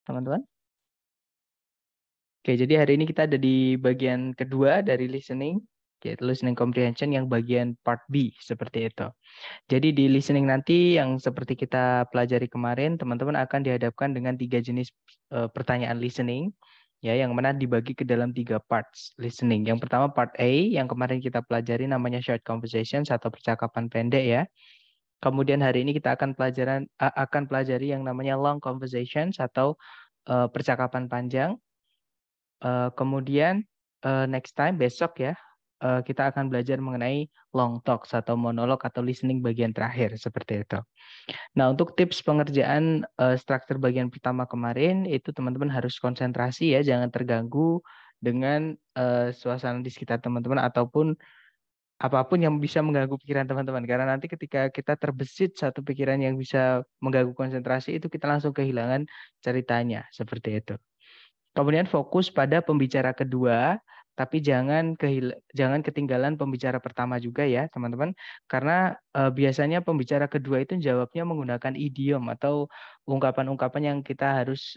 teman-teman? Oke, jadi hari ini kita ada di bagian kedua dari listening, yaitu listening comprehension yang bagian part B, seperti itu. Jadi di listening nanti yang seperti kita pelajari kemarin, teman-teman akan dihadapkan dengan 3 jenis pertanyaan listening, ya, yang mana dibagi ke dalam 3 parts listening. Yang pertama part A, yang kemarin kita pelajari namanya short conversations atau percakapan pendek ya. Kemudian hari ini kita akan pelajari yang namanya long conversations atau percakapan panjang. Kemudian next time besok ya kita akan belajar mengenai long talks atau monolog atau listening bagian terakhir seperti itu. Nah, untuk tips pengerjaan struktur bagian pertama kemarin itu teman-teman harus konsentrasi ya, jangan terganggu dengan suasana di sekitar teman-teman ataupun apapun yang bisa mengganggu pikiran teman-teman. Karena nanti ketika kita terbesit satu pikiran yang bisa mengganggu konsentrasi itu kita langsung kehilangan ceritanya seperti itu. Kemudian fokus pada pembicara kedua, tapi jangan ketinggalan pembicara pertama juga ya, teman-teman. Karena biasanya pembicara kedua itu jawabnya menggunakan idiom atau ungkapan-ungkapan yang kita harus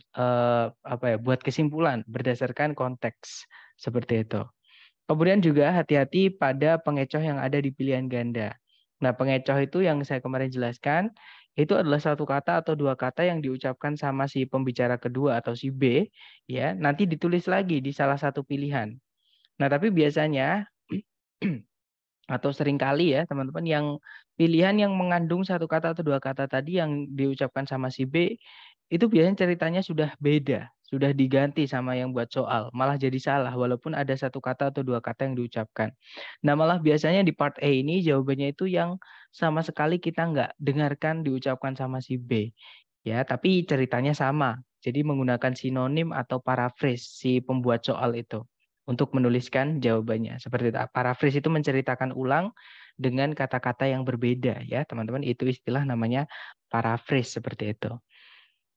buat kesimpulan berdasarkan konteks seperti itu. Kemudian juga hati-hati pada pengecoh yang ada di pilihan ganda. Nah, pengecoh itu yang saya kemarin jelaskan, itu adalah satu kata atau dua kata yang diucapkan sama si pembicara kedua atau si B, ya, nanti ditulis lagi di salah satu pilihan. Nah, tapi biasanya atau seringkali ya teman-teman yang pilihan yang mengandung satu kata atau dua kata tadi yang diucapkan sama si B itu biasanya ceritanya sudah beda, sudah diganti sama yang buat soal, malah jadi salah walaupun ada satu kata atau dua kata yang diucapkan. Nah, malah biasanya di part A ini jawabannya itu yang sama sekali kita nggak dengarkan diucapkan sama si B, ya, tapi ceritanya sama. Jadi menggunakan sinonim atau paraphrase si pembuat soal itu untuk menuliskan jawabannya. Seperti itu. Paraphrase itu menceritakan ulang dengan kata-kata yang berbeda ya, teman-teman. Itu istilah namanya paraphrase seperti itu.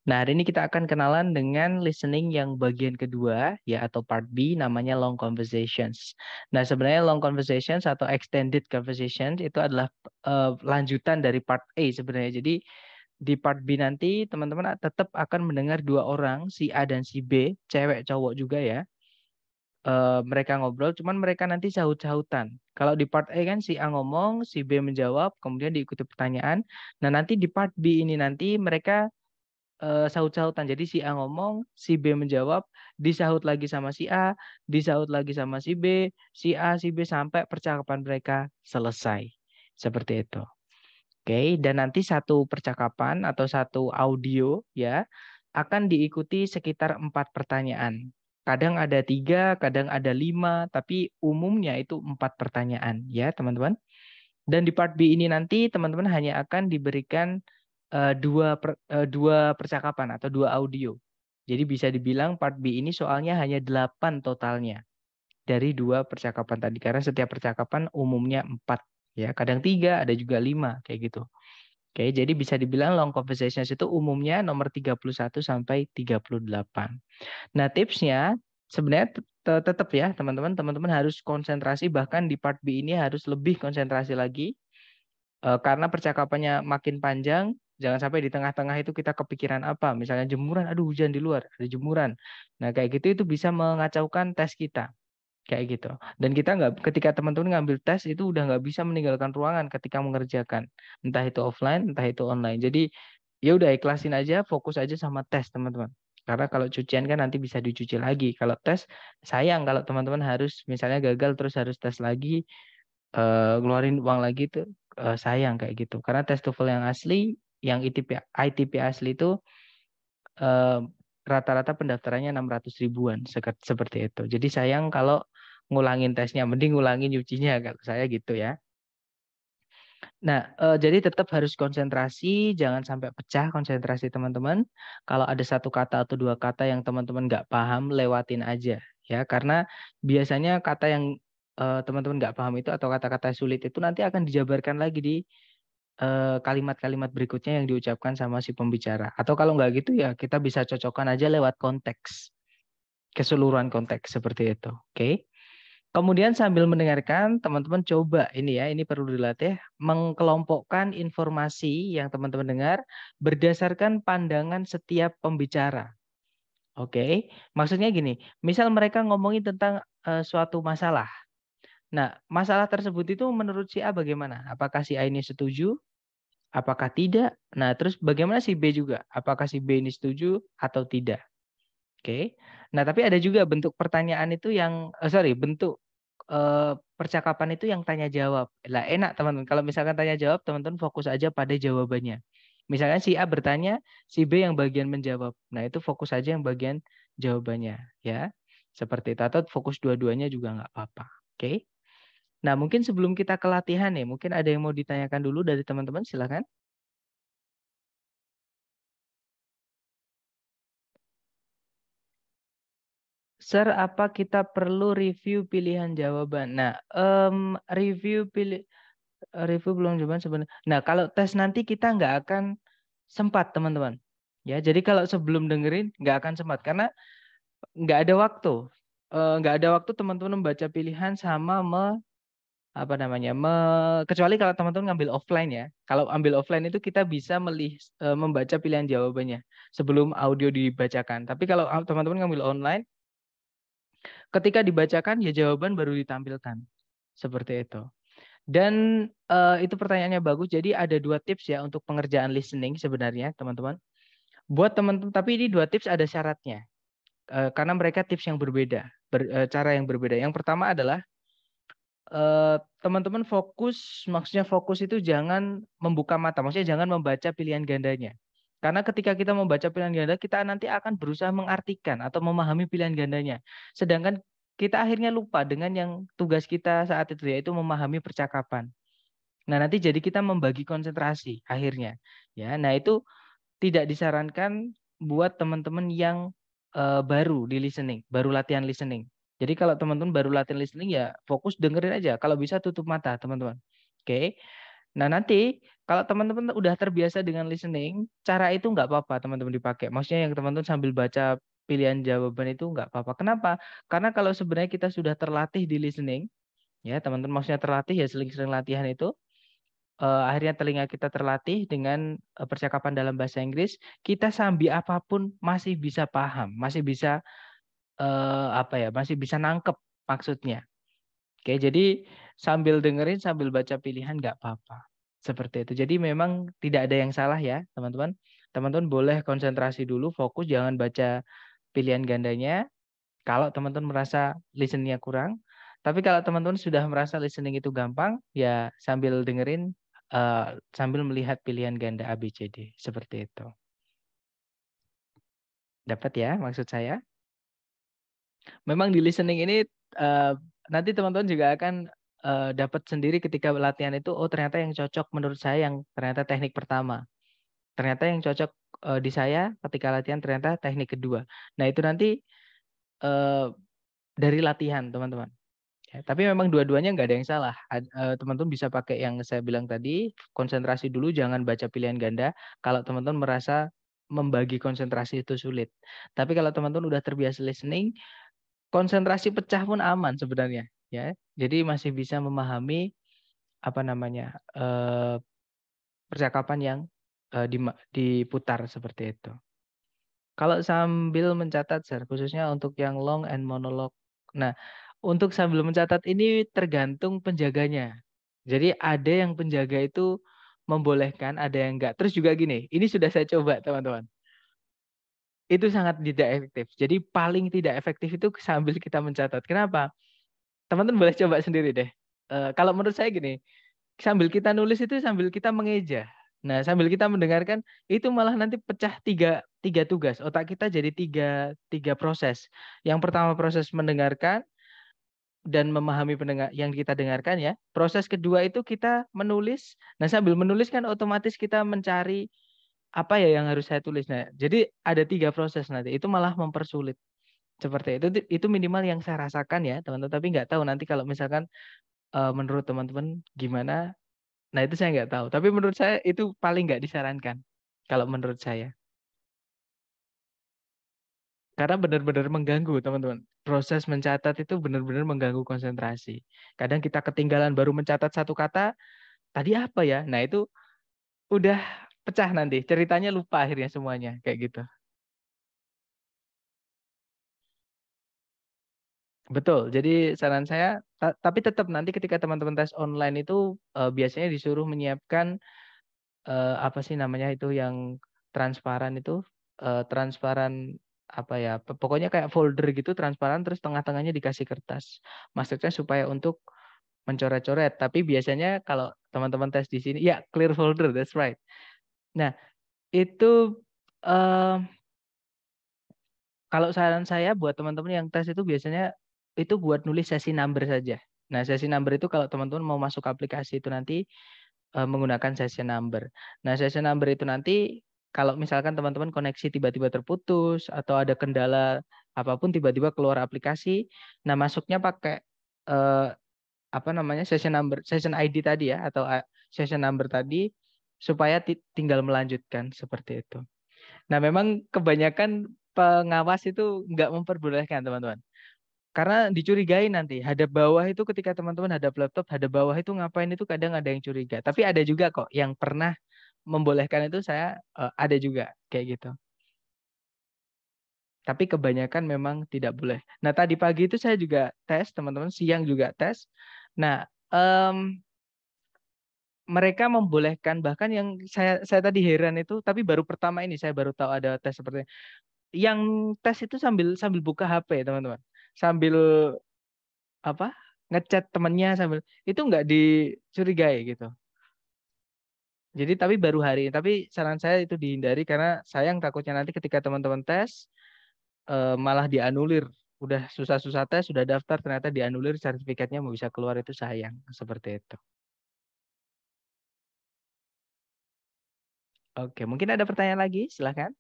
Nah, hari ini kita akan kenalan dengan listening yang bagian kedua ya atau part B namanya long conversations. Nah, sebenarnya long conversations atau extended conversations itu adalah lanjutan dari part A sebenarnya. Jadi di part B nanti teman-teman tetap akan mendengar dua orang, si A dan si B, cewek cowok juga ya. Mereka ngobrol, cuman mereka nanti sahut-sahutan. Kalau di part A kan si A ngomong, si B menjawab, kemudian diikuti pertanyaan. Nah, nanti di part B ini nanti mereka sahut-sahutan. Jadi si A ngomong, si B menjawab, disahut lagi sama si A, disahut lagi sama si B, si A, si B sampai percakapan mereka selesai. Seperti itu. Oke, dan nanti satu percakapan atau satu audio ya akan diikuti sekitar 4 pertanyaan. Kadang ada 3, kadang ada 5, tapi umumnya itu 4 pertanyaan ya teman-teman. Dan di part B ini nanti teman-teman hanya akan diberikan dua percakapan atau dua audio. Jadi bisa dibilang part B ini soalnya hanya 8 totalnya dari dua percakapan tadi. Karena setiap percakapan umumnya 4 ya. Kadang 3, ada juga 5 kayak gitu. Oke, jadi bisa dibilang long conversations itu umumnya nomor 31 sampai 38. Nah, tipsnya sebenarnya tetap ya, teman-teman. Teman-teman harus konsentrasi, bahkan di part B ini harus lebih konsentrasi lagi. Karena percakapannya makin panjang, jangan sampai di tengah-tengah itu kita kepikiran apa. Misalnya jemuran, aduh hujan di luar, ada jemuran. Nah, kayak gitu itu bisa mengacaukan tes kita. Kayak gitu. Dan kita nggak, ketika teman-teman ngambil tes itu udah nggak bisa meninggalkan ruangan ketika mengerjakan. Entah itu offline, entah itu online. Jadi ya udah ikhlasin aja, fokus aja sama tes teman-teman. Karena kalau cucian kan nanti bisa dicuci lagi. Kalau tes, sayang kalau teman-teman harus misalnya gagal terus harus tes lagi, ngeluarin uang lagi tuh sayang kayak gitu. Karena tes TOEFL yang asli, yang ITP asli itu eh, rata-rata pendaftarannya 600 ribuan seperti itu. Jadi sayang kalau ngulangin tesnya, mending ngulangin nyucinya kalau saya gitu ya. Nah, jadi tetap harus konsentrasi, jangan sampai pecah konsentrasi teman-teman. Kalau ada satu kata atau dua kata yang teman-teman nggak paham, lewatin aja ya. Karena biasanya kata yang teman-teman nggak paham itu atau kata-kata sulit itu nanti akan dijabarkan lagi di kalimat-kalimat berikutnya yang diucapkan sama si pembicara. Atau kalau nggak gitu ya kita bisa cocokkan aja lewat konteks, keseluruhan konteks seperti itu. Oke. Kemudian sambil mendengarkan, teman-teman coba ini ya, ini perlu dilatih, mengkelompokkan informasi yang teman-teman dengar berdasarkan pandangan setiap pembicara. Oke, maksudnya gini, misal mereka ngomongin tentang suatu masalah. Nah, masalah tersebut itu menurut si A bagaimana? Apakah si A ini setuju? Apakah tidak? Nah, terus bagaimana si B juga? Apakah si B ini setuju atau tidak? Oke. Nah, tapi ada juga bentuk pertanyaan itu yang, sorry, bentuk percakapan itu yang tanya jawab. Lah enak teman-teman. Kalau misalkan tanya jawab, teman-teman fokus aja pada jawabannya. Misalkan si A bertanya, si B yang bagian menjawab. Nah, itu fokus aja yang bagian jawabannya, ya. Seperti itu. Atau fokus dua-duanya juga nggak apa-apa. Oke. Nah, mungkin sebelum kita ke latihan nih, mungkin ada yang mau ditanyakan dulu dari teman-teman, silakan. Sir, apa kita perlu review pilihan jawaban? Nah, review belum jawaban sebenarnya. Nah, kalau tes nanti kita nggak akan sempat, teman-teman. Ya, jadi kalau sebelum dengerin nggak akan sempat karena nggak ada waktu. Nggak ada waktu teman-teman membaca pilihan sama apa namanya kecuali kalau teman-teman ngambil offline ya. Kalau ambil offline itu kita bisa membaca pilihan jawabannya sebelum audio dibacakan. Tapi kalau teman-teman ngambil online, ketika dibacakan ya jawaban baru ditampilkan. Seperti itu. Dan itu pertanyaannya bagus. Jadi ada 2 tips ya untuk pengerjaan listening sebenarnya, teman-teman. Buat teman-teman, tapi ini 2 tips ada syaratnya. Karena mereka tips yang berbeda, cara yang berbeda. Yang pertama adalah teman-teman fokus, maksudnya fokus itu jangan membuka mata, maksudnya jangan membaca pilihan gandanya. Karena ketika kita membaca pilihan ganda, kita nanti akan berusaha mengartikan atau memahami pilihan gandanya. Sedangkan kita akhirnya lupa dengan yang tugas kita saat itu, yaitu memahami percakapan. Nah, nanti jadi kita membagi konsentrasi akhirnya. Ya, nah itu tidak disarankan buat teman-teman yang baru di listening, baru latihan listening. Jadi kalau teman-teman baru latihan listening ya fokus dengerin aja. Kalau bisa tutup mata, teman-teman. Oke. Nah, nanti kalau teman-teman udah terbiasa dengan listening, cara itu nggak apa-apa teman-teman dipakai. Maksudnya yang teman-teman sambil baca pilihan jawaban itu nggak apa-apa. Kenapa? Karena kalau sebenarnya kita sudah terlatih di listening, ya teman-teman maksudnya terlatih ya sering-sering latihan itu, akhirnya telinga kita terlatih dengan percakapan dalam bahasa Inggris, kita sambil apapun masih bisa paham, masih bisa apa ya, masih bisa nangkep maksudnya. Oke, jadi sambil dengerin, sambil baca pilihan nggak apa-apa. Seperti itu. Jadi memang tidak ada yang salah ya, teman-teman. Teman-teman boleh konsentrasi dulu, fokus, jangan baca pilihan gandanya. Kalau teman-teman merasa listeningnya kurang, tapi kalau teman-teman sudah merasa listening itu gampang, ya sambil dengerin, sambil melihat pilihan ganda A, B, C, D. Seperti itu. Dapat ya maksud saya? Memang di listening ini uh, nanti teman-teman juga akan dapat sendiri ketika latihan itu, oh ternyata yang cocok menurut saya yang ternyata teknik pertama. Ternyata yang cocok di saya ketika latihan ternyata teknik kedua. Nah itu nanti uh, dari latihan teman-teman. Ya, tapi memang dua-duanya nggak ada yang salah. Teman-teman bisa pakai yang saya bilang tadi, konsentrasi dulu, jangan baca pilihan ganda. Kalau teman-teman merasa membagi konsentrasi itu sulit. Tapi kalau teman-teman udah terbiasa listening, konsentrasi pecah pun aman sebenarnya. Ya, jadi masih bisa memahami apa namanya percakapan yang diputar seperti itu. Kalau sambil mencatat, Sir, khususnya untuk yang long and monologue. Nah, untuk sambil mencatat ini tergantung penjaganya. Jadi ada yang penjaga itu membolehkan, ada yang enggak. Terus juga gini, ini sudah saya coba, teman-teman. Itu sangat tidak efektif. Jadi paling tidak efektif itu sambil kita mencatat. Kenapa? Teman-teman boleh coba sendiri deh. Kalau menurut saya gini, sambil kita nulis itu sambil kita mengeja. Nah, sambil kita mendengarkan itu malah nanti pecah tiga tugas. Otak kita jadi tiga proses. Yang pertama proses mendengarkan dan memahami pendengar yang kita dengarkan ya. Proses kedua itu kita menulis. Nah, sambil menulis kan otomatis kita mencari apa ya yang harus saya tulis. Nah, jadi ada 3 proses nanti. Itu malah mempersulit. Seperti itu minimal yang saya rasakan ya, teman-teman. Tapi nggak tahu nanti kalau misalkan menurut teman-teman gimana. Nah, itu saya nggak tahu. Tapi menurut saya itu paling nggak disarankan. Kalau menurut saya. Karena benar-benar mengganggu, teman-teman. Proses mencatat itu benar-benar mengganggu konsentrasi. Kadang kita ketinggalan baru mencatat satu kata, tadi apa ya? Nah, itu udah pecah nanti. Ceritanya lupa akhirnya semuanya. Kayak gitu. Betul. Jadi saran saya, tapi tetap nanti ketika teman-teman tes online itu biasanya disuruh menyiapkan apa sih namanya itu yang transparan itu, transparan apa ya? Pokoknya kayak folder gitu transparan terus tengah-tengahnya dikasih kertas. Maksudnya supaya untuk mencoret-coret. Tapi biasanya kalau teman-teman tes di sini, ya clear folder, that's right. Nah itu eh, kalau saran saya buat teman-teman yang tes itu biasanya itu buat nulis sesi number saja. Nah, sesi number itu kalau teman-teman mau masuk aplikasi itu nanti menggunakan session number. Nah, session number itu nanti kalau misalkan teman-teman koneksi tiba-tiba terputus atau ada kendala apapun tiba-tiba keluar aplikasi, nah masuknya pakai eh, apa namanya session number, session ID tadi ya atau session number tadi supaya tinggal melanjutkan seperti itu. Nah, memang kebanyakan pengawas itu nggak memperbolehkan teman-teman. Karena dicurigai nanti hadap bawah itu ketika teman-teman hadap laptop, hadap bawah itu ngapain itu kadang ada yang curiga. Tapi ada juga kok yang pernah membolehkan itu saya ada juga kayak gitu. Tapi kebanyakan memang tidak boleh. Nah tadi pagi itu saya juga tes, teman-teman siang juga tes. Nah mereka membolehkan bahkan yang saya tadi heran itu, tapi baru pertama ini saya baru tahu ada tes seperti yang tes itu sambil sambil buka HP teman-teman, sambil apa ngechat temennya sambil itu nggak dicurigai gitu. Jadi tapi baru hari ini. Tapi saran saya itu dihindari karena sayang takutnya nanti ketika teman-teman tes malah dianulir. Udah susah-susah tes, sudah daftar ternyata dianulir sertifikatnya mau bisa keluar itu sayang seperti itu. Oke, mungkin ada pertanyaan lagi, silahkan.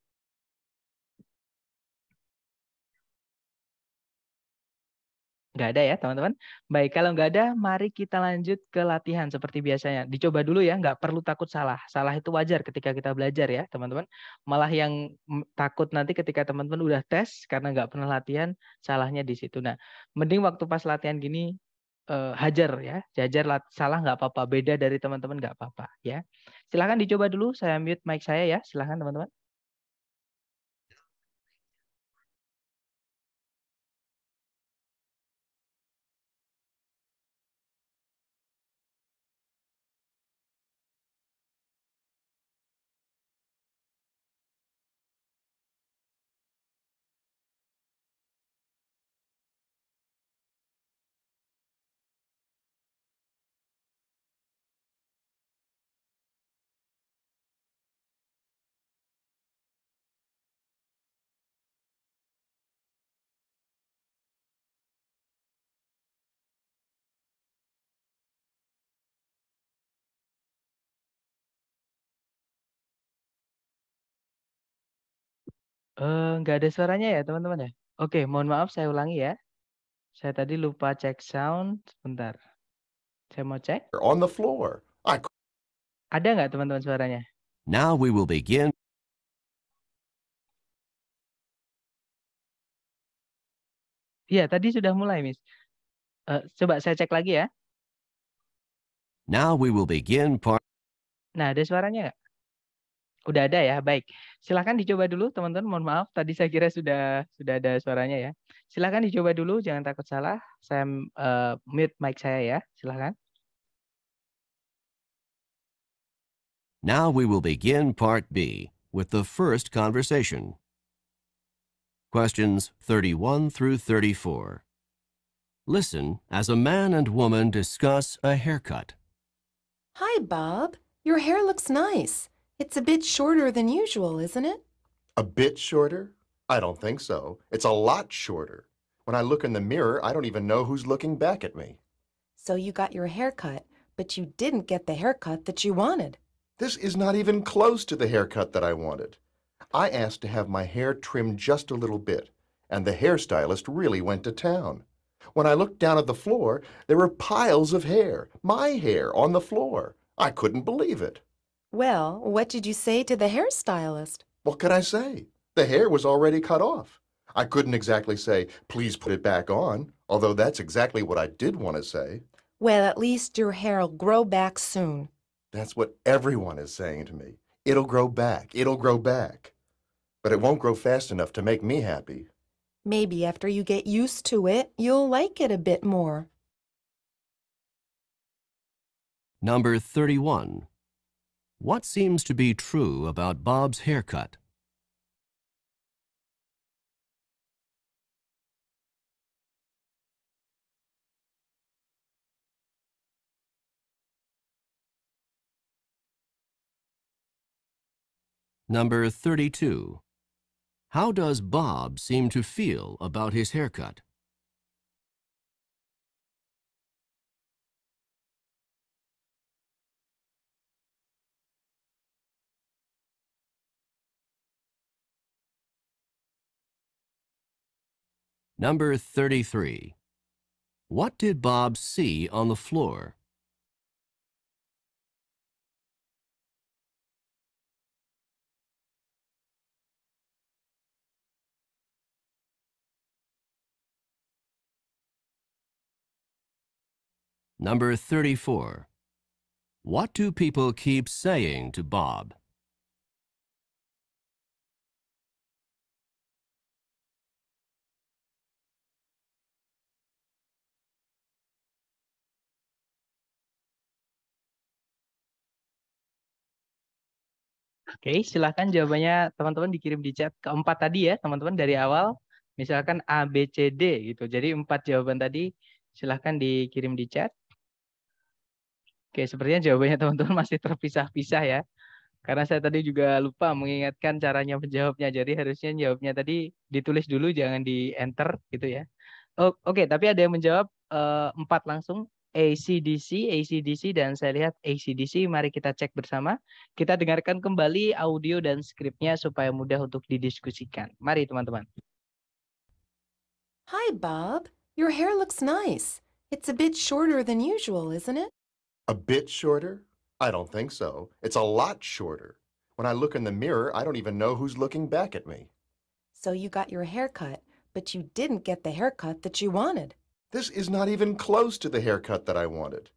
Nggak ada ya teman-teman. Baik, kalau nggak ada, mari kita lanjut ke latihan seperti biasanya. Dicoba dulu ya, nggak perlu takut salah. Salah itu wajar ketika kita belajar ya teman-teman. Malah yang takut nanti ketika teman-teman udah tes karena nggak pernah latihan, salahnya di situ. Nah, mending waktu pas latihan gini, hajar ya. Jajar salah nggak apa-apa, beda dari teman-teman nggak apa-apa ya. Silahkan dicoba dulu, saya mute mic saya ya, silahkan teman-teman. Nggak ada suaranya ya teman-teman ya. Oke, mohon maaf saya ulangi ya. Saya tadi lupa cek sound. Sebentar. Saya mau cek. On the floor. Ada nggak teman-teman suaranya? Now we will begin. Iya, tadi sudah mulai, Miss. Coba saya cek lagi ya. Now we will begin part. Nah, ada suaranya nggak? Udah ada ya, baik. Silahkan dicoba dulu, teman-teman. Mohon maaf, tadi saya kira sudah ada suaranya ya. Silahkan dicoba dulu, jangan takut salah. Saya mute mic saya ya, silahkan. Now we will begin part B with the first conversation. Questions 31 through 34. Listen as a man and woman discuss a haircut. Hi, Bob. Your hair looks nice. It's a bit shorter than usual, isn't it? A bit shorter? I don't think so. It's a lot shorter. When I look in the mirror, I don't even know who's looking back at me. So you got your hair cut, but you didn't get the haircut that you wanted. This is not even close to the haircut that I wanted. I asked to have my hair trimmed just a little bit, and the hairstylist really went to town. When I looked down at the floor, there were piles of hair, my hair, on the floor. I couldn't believe it. Well, what did you say to the hairstylist? What could I say? The hair was already cut off. I couldn't exactly say, please put it back on, although that's exactly what I did want to say. Well, at least your hair'll grow back soon. That's what everyone is saying to me. It'll grow back. It'll grow back. But it won't grow fast enough to make me happy. Maybe after you get used to it, you'll like it a bit more. Number 31. What seems to be true about Bob's haircut? Number 32. How does Bob seem to feel about his haircut? Number 33. What did Bob see on the floor? Number 34. What do people keep saying to Bob? Oke, silahkan jawabannya teman-teman dikirim di chat. Keempat tadi ya, teman-teman dari awal. Misalkan A, B, C, D gitu. Jadi 4 jawaban tadi silahkan dikirim di chat. Oke, sepertinya jawabannya teman-teman masih terpisah-pisah ya. Karena saya tadi juga lupa mengingatkan caranya menjawabnya. Jadi harusnya jawabnya tadi ditulis dulu, jangan di enter gitu ya. Oke, tapi ada yang menjawab 4 langsung. ACDC, ACDC, dan saya lihat ACDC. Mari kita cek bersama. Kita dengarkan kembali audio dan skripnya supaya mudah untuk didiskusikan. Mari teman-teman. Hi, Bob. Your hair looks nice. It's a bit shorter than usual, isn't it? A bit shorter? I don't think so. It's a lot shorter. When I look in the mirror, I don't even know who's looking back at me. So you got your hair cut, but you didn't get the haircut that you wanted. This is not even close to the haircut that I wanted.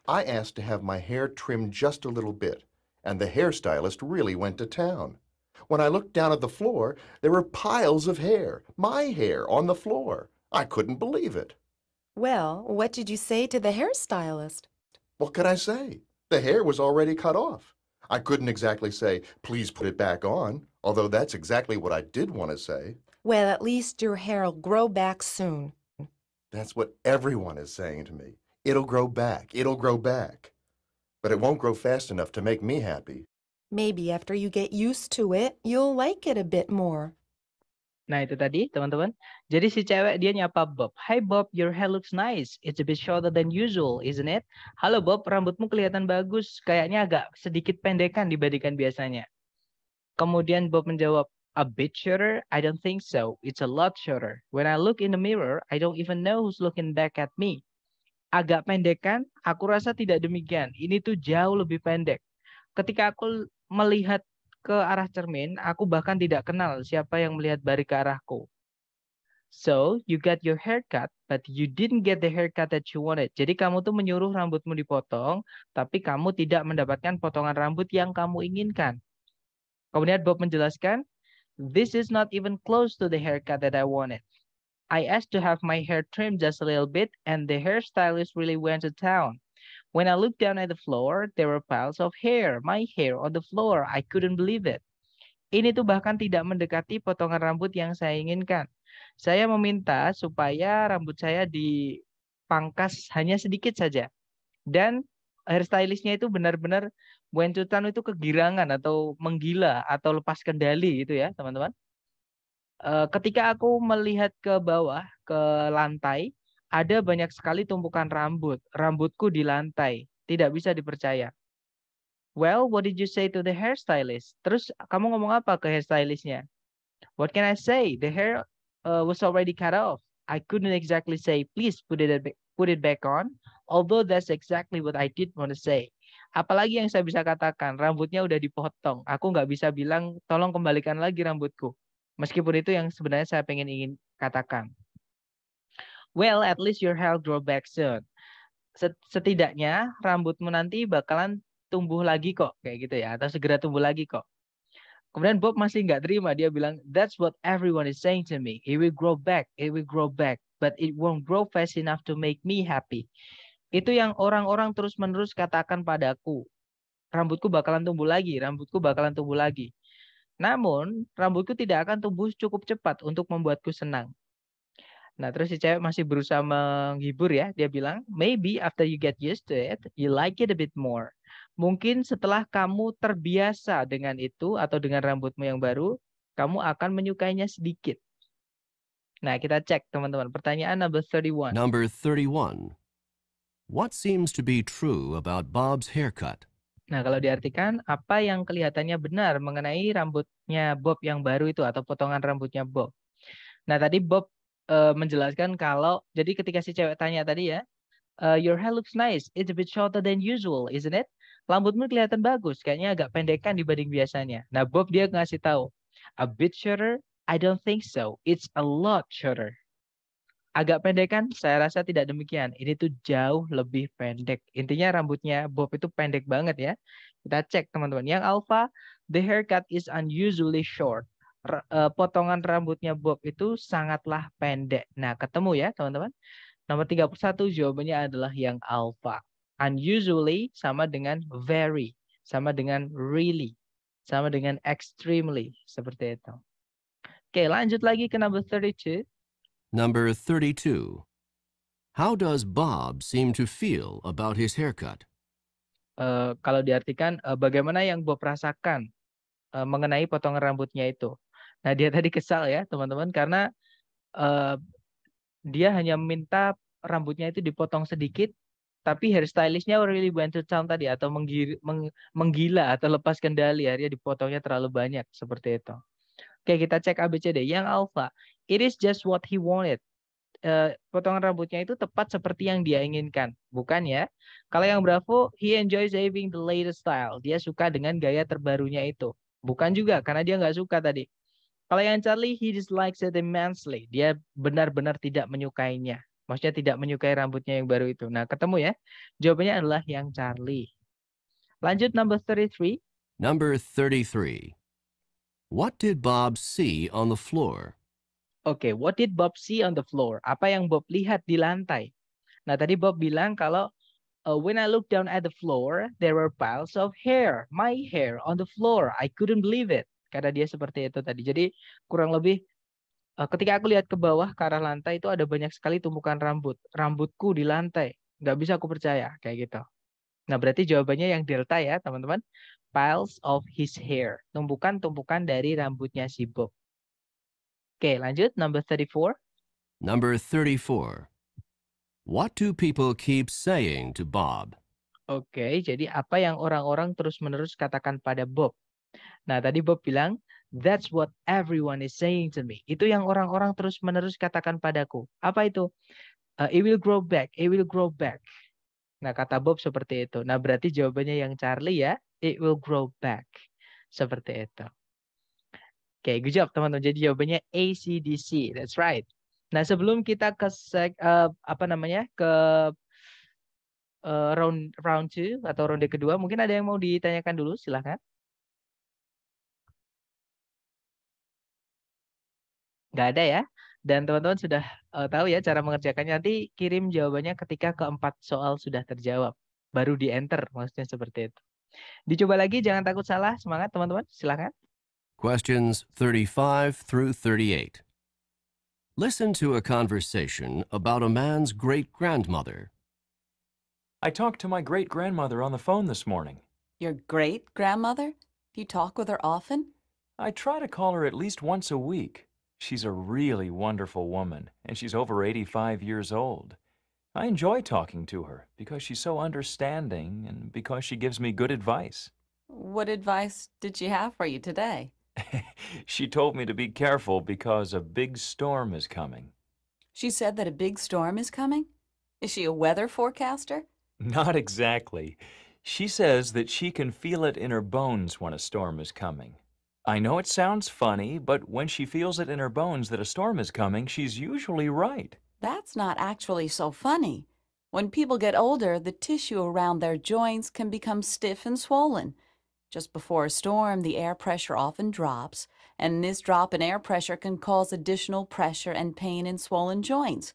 I asked to have my hair trimmed just a little bit, and the hairstylist really went to town. When I looked down at the floor, there were piles of hair, my hair, on the floor. I couldn't believe it. Well, what did you say to the hairstylist? What could I say? The hair was already cut off. I couldn't exactly say, please put it back on, although that's exactly what I did want to say. Well, at least your hair'll grow back soon. That's what everyone is saying to me. It'll grow back. It'll grow back. But it won't grow fast enough to make me happy. Maybe after you get used to it, you'll like it a bit more. Nah, itu tadi, teman-teman. Jadi si cewek dia nyapa Bob. Hi Bob, your hair looks nice. It's a bit shorter than usual, isn't it? Halo Bob, rambutmu kelihatan bagus. Kayaknya agak sedikit pendekan dibandingkan biasanya. Kemudian Bob menjawab, a bit shorter? I don't think so. It's a lot shorter. When I look in the mirror, I don't even know who's looking back at me. Agak pendekan? Aku rasa tidak demikian. Ini tuh jauh lebih pendek. Ketika aku melihat ke arah cermin, aku bahkan tidak kenal siapa yang melihat balik ke arahku. So, you got your haircut, but you didn't get the haircut that you wanted. Jadi kamu tuh menyuruh rambutmu dipotong, tapi kamu tidak mendapatkan potongan rambut yang kamu inginkan. Kemudian Bob menjelaskan, this is not even close to the haircut that I wanted. I asked to have my hair trimmed just a little bit, and the hairstylist really went to town. When I looked down at the floor, there were piles of hair, my hair on the floor. I couldn't believe it. Ini tuh bahkan tidak mendekati potongan rambut yang saya inginkan. Saya meminta supaya rambut saya dipangkas hanya sedikit saja. Dan hairstylistnya itu benar-benar went to town, itu kegirangan atau menggila atau lepas kendali gitu ya teman-teman. Ketika aku melihat ke bawah, ke lantai, ada banyak sekali tumpukan rambut. Rambutku di lantai. Tidak bisa dipercaya. Well, what did you say to the hairstylist? Terus kamu ngomong apa ke hairstylistnya? What can I say? The hair was already cut off. I couldn't exactly say, please put it back on. Although that's exactly what I did want to say. Apalagi yang saya bisa katakan, rambutnya udah dipotong. Aku nggak bisa bilang, tolong kembalikan lagi rambutku. Meskipun itu yang sebenarnya saya ingin katakan. Well, at least your hair grow back soon. Setidaknya rambutmu nanti bakalan tumbuh lagi kok, kayak gitu ya, atau segera tumbuh lagi kok. Kemudian Bob masih nggak terima. Dia bilang, that's what everyone is saying to me. It will grow back. It will grow back. But it won't grow fast enough to make me happy. Itu yang orang-orang terus-menerus katakan padaku. Rambutku bakalan tumbuh lagi. Rambutku bakalan tumbuh lagi. Namun, rambutku tidak akan tumbuh cukup cepat untuk membuatku senang. Nah, terus si cewek masih berusaha menghibur ya. Dia bilang, maybe after you get used to it, you like it a bit more. Mungkin setelah kamu terbiasa dengan itu atau dengan rambutmu yang baru, kamu akan menyukainya sedikit. Nah, kita cek teman-teman. Pertanyaan number 31. Number 31. What seems to be true about Bob's haircut? Nah, kalau diartikan, apa yang kelihatannya benar mengenai rambutnya Bob yang baru itu atau potongan rambutnya Bob. Nah, tadi Bob menjelaskan kalau, jadi ketika si cewek tanya tadi ya, your hair looks nice, it's a bit shorter than usual, isn't it? Rambutmu kelihatan bagus, kayaknya agak pendekan dibanding biasanya. Nah, Bob dia ngasih tahu, a bit shorter? I don't think so, it's a lot shorter. Agak pendekan? Saya rasa tidak demikian. Ini tuh jauh lebih pendek. Intinya rambutnya Bob itu pendek banget ya. Kita cek teman-teman. Yang alpha, the haircut is unusually short. Potongan rambutnya Bob itu sangatlah pendek. Nah, ketemu ya teman-teman. Nomor 31 jawabannya adalah yang alpha. Unusually sama dengan very, sama dengan really, sama dengan extremely, seperti itu. Oke, lanjut lagi ke number 32. Number 32. How does Bob seem to feel about his haircut? Kalau diartikan bagaimana yang Bob rasakan mengenai potongan rambutnya itu. Nah, dia tadi kesal ya, teman-teman, karena dia hanya minta rambutnya itu dipotong sedikit, tapi hairstylistnya really went to town tadi, atau menggila atau lepas kendali, akhirnya dipotongnya terlalu banyak, seperti itu. Oke, kita cek ABCD. Yang alpha, it is just what he wanted. Potongan rambutnya itu tepat seperti yang dia inginkan, bukan ya? Kalau yang Bravo, he enjoys having the latest style. Dia suka dengan gaya terbarunya itu. Bukan juga, karena dia nggak suka tadi. Kalau yang Charlie, he dislikes it immensely. Dia benar-benar tidak menyukainya. Maksudnya tidak menyukai rambutnya yang baru itu. Nah, ketemu ya? Jawabannya adalah yang Charlie. Lanjut number 33. Number 33. What did Bob see on the floor? Oke, what did Bob see on the floor? Apa yang Bob lihat di lantai? Nah, tadi Bob bilang kalau when I looked down at the floor, there were piles of hair, my hair on the floor. I couldn't believe it. Karena dia seperti itu tadi. Jadi kurang lebih ketika aku lihat ke bawah ke arah lantai itu ada banyak sekali tumpukan rambut. Rambutku di lantai. Nggak bisa aku percaya kayak gitu. Nah, berarti jawabannya yang delta ya, teman-teman. Piles of his hair. Tumpukan-tumpukan dari rambutnya si Bob. Oke, lanjut. Number 34. Number 34. What do people keep saying to Bob? Oke, jadi apa yang orang-orang terus-menerus katakan pada Bob? Nah, tadi Bob bilang, that's what everyone is saying to me. Itu yang orang-orang terus-menerus katakan padaku. Apa itu? It will grow back, it will grow back. Nah, kata Bob seperti itu. Nah, berarti jawabannya yang Charlie ya, it will grow back. Seperti itu. Oke, good job teman-teman. Jadi jawabannya ACDC, that's right. Nah, sebelum kita ke round 2 atau ronde kedua, mungkin ada yang mau ditanyakan dulu, silahkan. Nggak ada ya. Dan teman-teman sudah tahu ya cara mengerjakannya. Nanti kirim jawabannya ketika keempat soal sudah terjawab. Baru di enter, maksudnya seperti itu. Dicoba lagi, jangan takut salah. Semangat teman-teman, silahkan. Questions 35 through 38. Listen to a conversation about a man's great-grandmother. I talked to my great-grandmother on the phone this morning. Your great-grandmother? Do you talk with her often? I try to call her at least once a week. She's a really wonderful woman, and she's over 85 years old. I enjoy talking to her because she's so understanding and because she gives me good advice. What advice did she have for you today? She told me to be careful because a big storm is coming. She said that a big storm is coming? Is she a weather forecaster? Not exactly. She says that she can feel it in her bones when a storm is coming. I know it sounds funny, but when she feels it in her bones that a storm is coming, she's usually right. That's not actually so funny. When people get older, the tissue around their joints can become stiff and swollen. Just before a storm, the air pressure often drops, and this drop in air pressure can cause additional pressure and pain in swollen joints.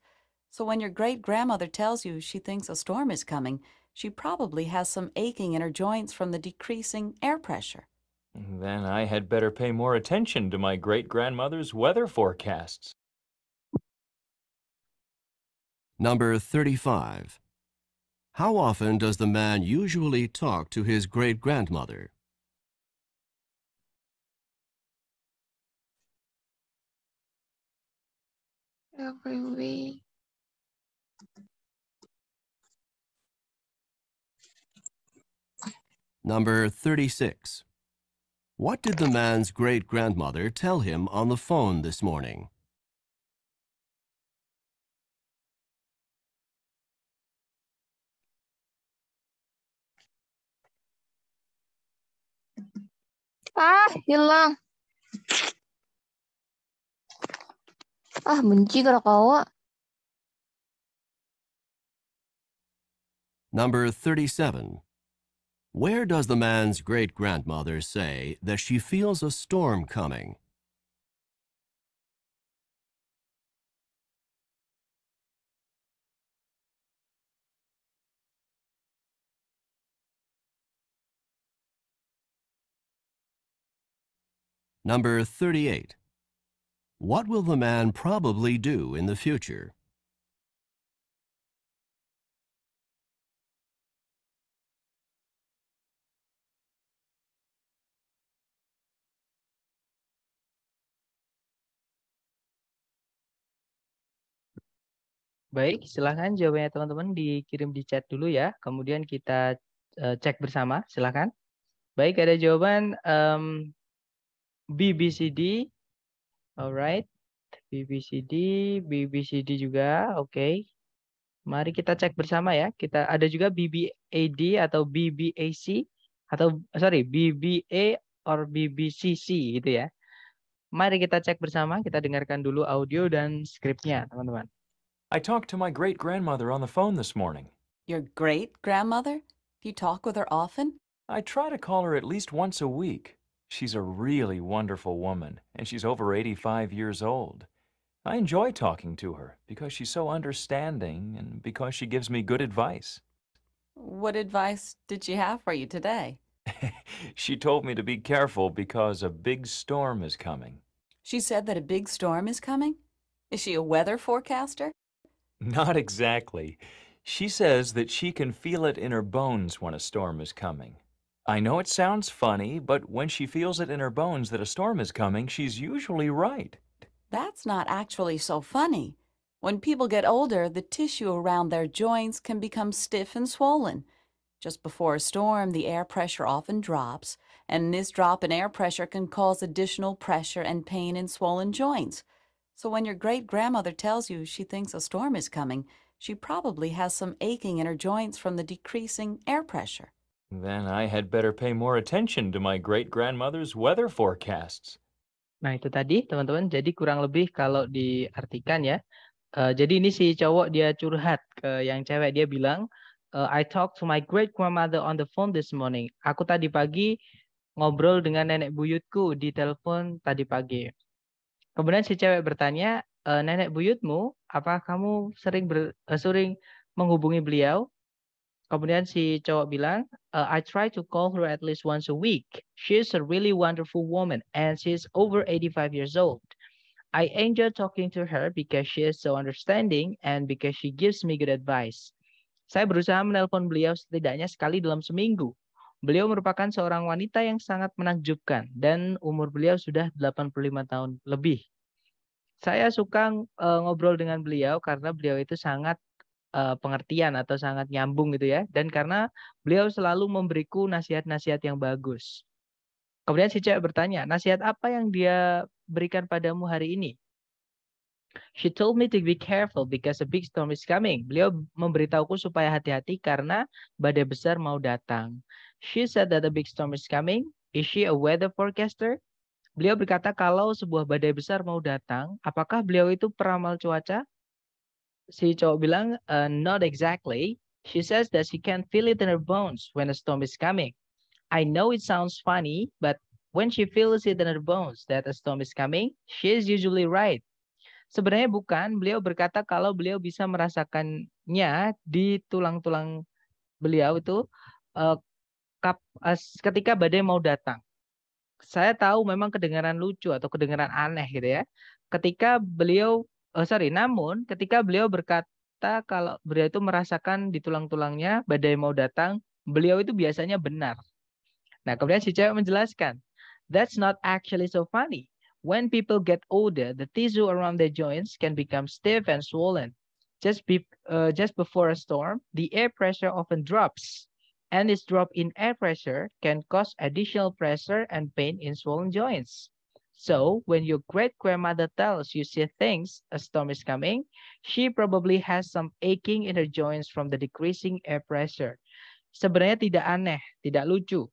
So when your great-grandmother tells you she thinks a storm is coming, she probably has some aching in her joints from the decreasing air pressure. Then I had better pay more attention to my great-grandmother's weather forecasts. Number 35. How often does the man usually talk to his great-grandmother? Every week. Number 36. What did the man's great-grandmother tell him on the phone this morning? Hilang. Benci Karakawa. Number 37. Where does the man's great-grandmother say that she feels a storm coming? Number 38. What will the man probably do in the future? Baik, silahkan jawabannya teman-teman dikirim di chat dulu ya. Kemudian kita cek bersama, silahkan. Baik, ada jawaban BBCD. Alright, BBCD juga, oke. Mari kita cek bersama ya. Kita ada juga BBAD atau BBAC atau BBA or BBCC gitu ya. Mari kita cek bersama, kita dengarkan dulu audio dan skripnya, teman-teman. I talked to my great-grandmother on the phone this morning. Your great-grandmother? Do you talk with her often? I try to call her at least once a week. She's a really wonderful woman, and she's over 85 years old. I enjoy talking to her because she's so understanding and because she gives me good advice. What advice did she have for you today? She told me to be careful because a big storm is coming. She said that a big storm is coming? Is she a weather forecaster? Not exactly. She says that she can feel it in her bones when a storm is coming. I know it sounds funny, but when she feels it in her bones that a storm is coming, she's usually right. That's not actually so funny. When people get older, the tissue around their joints can become stiff and swollen. Just before a storm, the air pressure often drops, and this drop in air pressure can cause additional pressure and pain in swollen joints. So when your great-grandmother tells you she thinks a storm is coming, she probably has some aching in her joints from the decreasing air pressure. Then I had better pay more attention to my great-grandmother's weather forecasts. Nah, itu tadi teman-teman, jadi kurang lebih kalau diartikan ya. Jadi ini si cowok dia curhat ke yang cewek, dia bilang, I talked to my great-grandmother on the phone this morning. Aku tadi pagi ngobrol dengan nenek buyutku di telepon tadi pagi. Kemudian si cewek bertanya, nenek buyutmu, apa kamu sering menghubungi beliau? Kemudian si cowok bilang, I try to call her at least once a week. She's a really wonderful woman and she's over 85 years old. I enjoy talking to her because she is so understanding and because she gives me good advice. Saya berusaha menelpon beliau setidaknya sekali dalam seminggu. Beliau merupakan seorang wanita yang sangat menakjubkan dan umur beliau sudah 85 tahun lebih. Saya suka ngobrol dengan beliau karena beliau itu sangat pengertian atau sangat nyambung gitu ya. Dan karena beliau selalu memberiku nasihat-nasihat yang bagus. Kemudian si cewek bertanya, nasihat apa yang dia berikan padamu hari ini? She told me to be careful because a big storm is coming. Beliau memberitahuku supaya hati-hati karena badai besar mau datang. She said that a big storm is coming. Is she a weather forecaster? Beliau berkata kalau sebuah badai besar mau datang, apakah beliau itu peramal cuaca? Si cowok bilang, not exactly. She says that she can feel it in her bones when a storm is coming. I know it sounds funny, but when she feels it in her bones that a storm is coming, she is usually right. Sebenarnya bukan, beliau berkata kalau beliau bisa merasakannya di tulang-tulang beliau itu eh, ketika badai mau datang. Saya tahu memang kedengaran lucu atau kedengaran aneh gitu ya. Namun ketika beliau berkata kalau beliau itu merasakan di tulang-tulangnya badai mau datang, beliau itu biasanya benar. Nah, kemudian si cewek menjelaskan, that's not actually so funny. When people get older, the tissue around their joints can become stiff and swollen. Just before a storm, the air pressure often drops. And this drop in air pressure can cause additional pressure and pain in swollen joints. So, when your great-grandmother tells you she thinks a storm is coming, she probably has some aching in her joints from the decreasing air pressure. Sebenarnya tidak aneh, tidak lucu,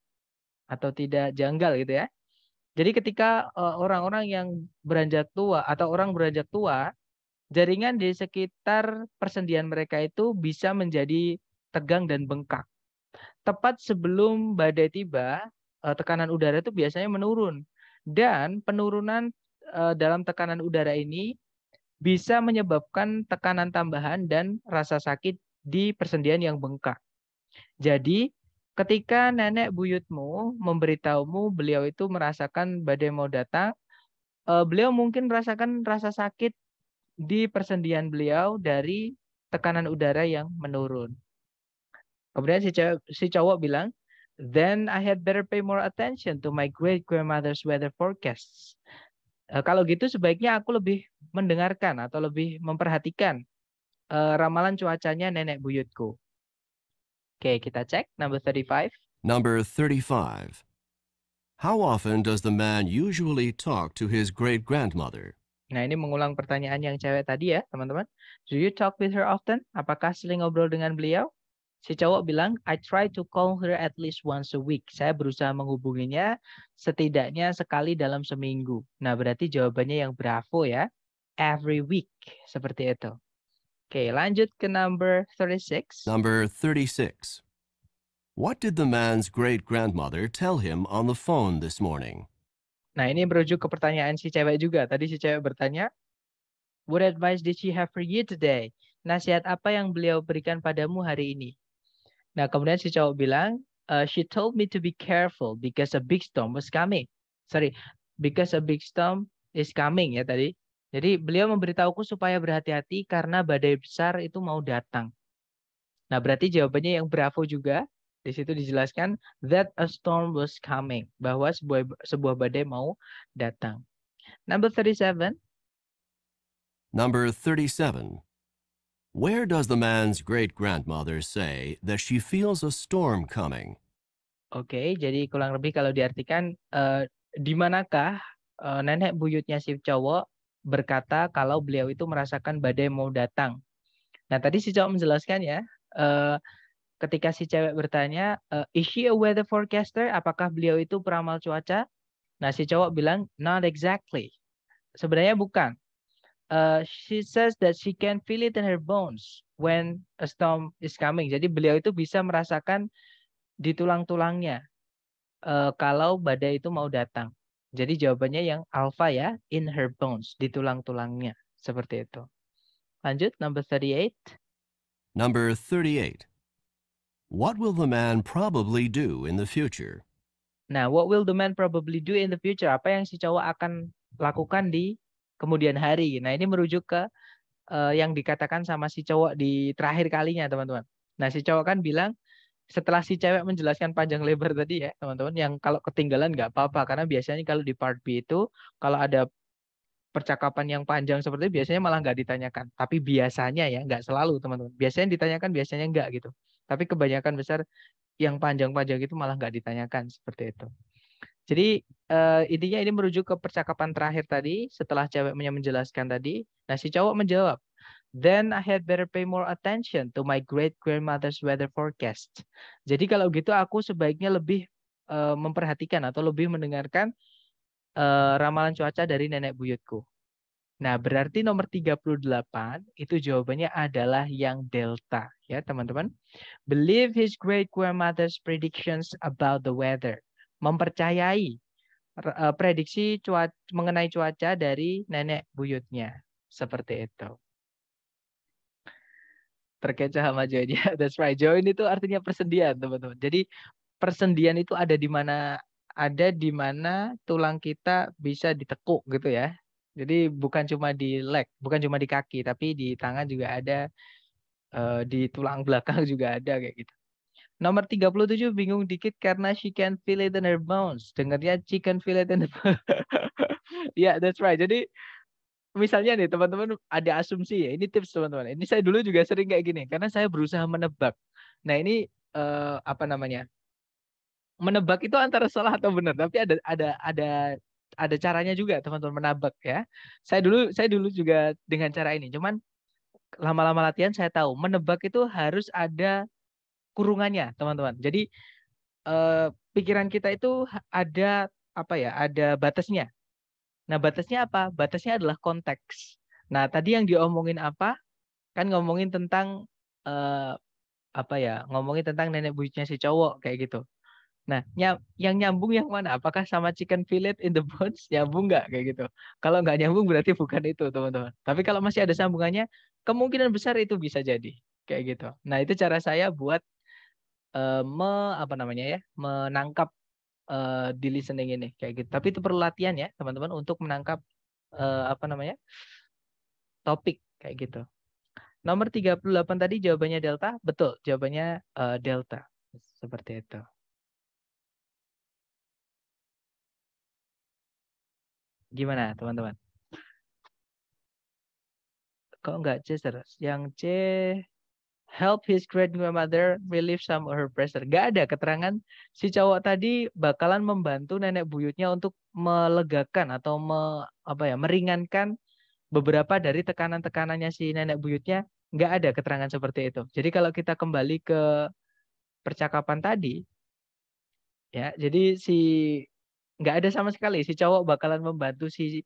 atau tidak janggal gitu ya. Jadi ketika orang-orang yang beranjak tua atau orang beranjak tua, jaringan di sekitar persendian mereka itu bisa menjadi tegang dan bengkak. Tepat sebelum badai tiba, tekanan udara itu biasanya menurun. Dan penurunan dalam tekanan udara ini bisa menyebabkan tekanan tambahan dan rasa sakit di persendian yang bengkak. Jadi, ketika nenek buyutmu memberitahumu beliau itu merasakan badai mau datang, beliau mungkin merasakan rasa sakit di persendian beliau dari tekanan udara yang menurun. Kemudian si cowok bilang, then I had better pay more attention to my great-grandmother's weather forecasts. Kalau gitu sebaiknya aku lebih mendengarkan atau lebih memperhatikan ramalan cuacanya nenek buyutku. Oke, kita cek number 35. Number 35. How often does the man usually talk to his great-grandmother? Nah, ini mengulang pertanyaan yang cewek tadi ya, teman-teman. Do you talk with her often? Apakah sering ngobrol dengan beliau? Si cowok bilang, I try to call her at least once a week. Saya berusaha menghubunginya setidaknya sekali dalam seminggu. Nah, berarti jawabannya yang bravo ya. Every week. Seperti itu. Oke, lanjut ke number 36. Number 36. What did the man's great-grandmother tell him on the phone this morning? Nah, ini merujuk ke pertanyaan si cewek juga. Tadi si cewek bertanya, what advice did she have for you today? Nasihat apa yang beliau berikan padamu hari ini? Nah, kemudian si cowok bilang, she told me to be careful because a big storm was coming. Because a big storm is coming ya tadi. Jadi beliau memberitahuku supaya berhati-hati karena badai besar itu mau datang. Nah, berarti jawabannya yang bravo juga. Di situ dijelaskan that a storm was coming, bahwa sebuah badai mau datang. Number 37. Number 37. Where does the man's great-grandmother say that she feels a storm coming? Oke, jadi kurang lebih kalau diartikan, di manakah nenek buyutnya si cowok berkata kalau beliau itu merasakan badai mau datang. Nah, tadi si cowok menjelaskan ya, ketika si cewek bertanya, is she a weather forecaster? Apakah beliau itu peramal cuaca? Nah, si cowok bilang, not exactly. Sebenarnya bukan. She says that she can feel it in her bones when a storm is coming. Jadi beliau itu bisa merasakan di tulang-tulangnya kalau badai itu mau datang. Jadi jawabannya yang alpha ya, in her bones, di tulang-tulangnya. Seperti itu. Lanjut, number 38. Number 38. What will the man probably do in the future? Nah, what will the man probably do in the future? Apa yang si cowok akan lakukan di kemudian hari? Nah, ini merujuk ke yang dikatakan sama si cowok di terakhir kalinya, teman-teman. Nah, si cowok kan bilang, setelah si cewek menjelaskan panjang lebar tadi ya, teman-teman, yang kalau ketinggalan nggak apa-apa, karena biasanya kalau di part B itu, kalau ada percakapan yang panjang seperti itu, biasanya malah nggak ditanyakan. Tapi biasanya ya, nggak selalu, teman-teman. Biasanya ditanyakan, biasanya nggak gitu. Tapi kebanyakan besar yang panjang-panjang itu malah nggak ditanyakan, seperti itu. Jadi intinya ini merujuk ke percakapan terakhir tadi, setelah ceweknya menjelaskan tadi. Nah, si cowok menjawab, then I had better pay more attention to my great-grandmother's weather forecast. Jadi kalau gitu aku sebaiknya lebih memperhatikan atau lebih mendengarkan ramalan cuaca dari nenek buyutku. Nah, berarti nomor 38 itu jawabannya adalah yang delta ya, teman-teman. Believe his great grandmother's predictions about the weather. Mempercayai prediksi mengenai cuaca dari nenek buyutnya. Seperti itu. Terkecoh sama joinnya. That's right. Join itu artinya persendian, teman-teman. Jadi persendian itu ada di mana tulang kita bisa ditekuk gitu ya. Jadi bukan cuma di leg, bukan cuma di kaki, tapi di tangan juga ada, di tulang belakang juga ada kayak gitu. Nomor 37 bingung dikit karena she can feel it in her bones. Dengarnya she can feel it in the bones. Ya, that's right. Jadi misalnya nih teman-teman ada asumsi ya. Ini tips teman-teman. Ini saya dulu juga sering kayak gini karena saya berusaha menebak. Nah, ini apa namanya? Menebak itu antara salah atau benar, tapi ada caranya juga teman-teman menebak ya. Saya dulu juga dengan cara ini. Cuman lama-lama latihan saya tahu menebak itu harus ada kurungannya, teman-teman. Jadi pikiran kita itu ada apa ya? Ada batasnya. Nah, batasnya apa? Batasnya adalah konteks. Nah, tadi yang diomongin apa? Kan ngomongin tentang apa ya? Ngomongin tentang nenek buyutnya si cowok kayak gitu. Nah, yang nyambung yang mana? Apakah sama chicken fillet in the bones? Nyambung nggak kayak gitu? Kalau nggak nyambung berarti bukan itu, teman-teman. Tapi kalau masih ada sambungannya, kemungkinan besar itu bisa jadi kayak gitu. Nah, itu cara saya buat apa namanya ya? Menangkap di listening ini kayak gitu. Tapi itu perlu latihan ya, teman-teman, untuk menangkap apa namanya? Topik kayak gitu. Nomor 38 tadi jawabannya delta? Betul, jawabannya delta. Seperti itu. Gimana teman-teman? Kok nggak C terus? Yang C, help his great grandmother relieve some of her pressure. Nggak ada keterangan si cowok tadi bakalan membantu nenek buyutnya untuk melegakan atau meringankan beberapa dari tekanan-tekanannya si nenek buyutnya. Nggak ada keterangan seperti itu. Jadi kalau kita kembali ke percakapan tadi, ya, jadi nggak ada sama sekali si cowok bakalan membantu si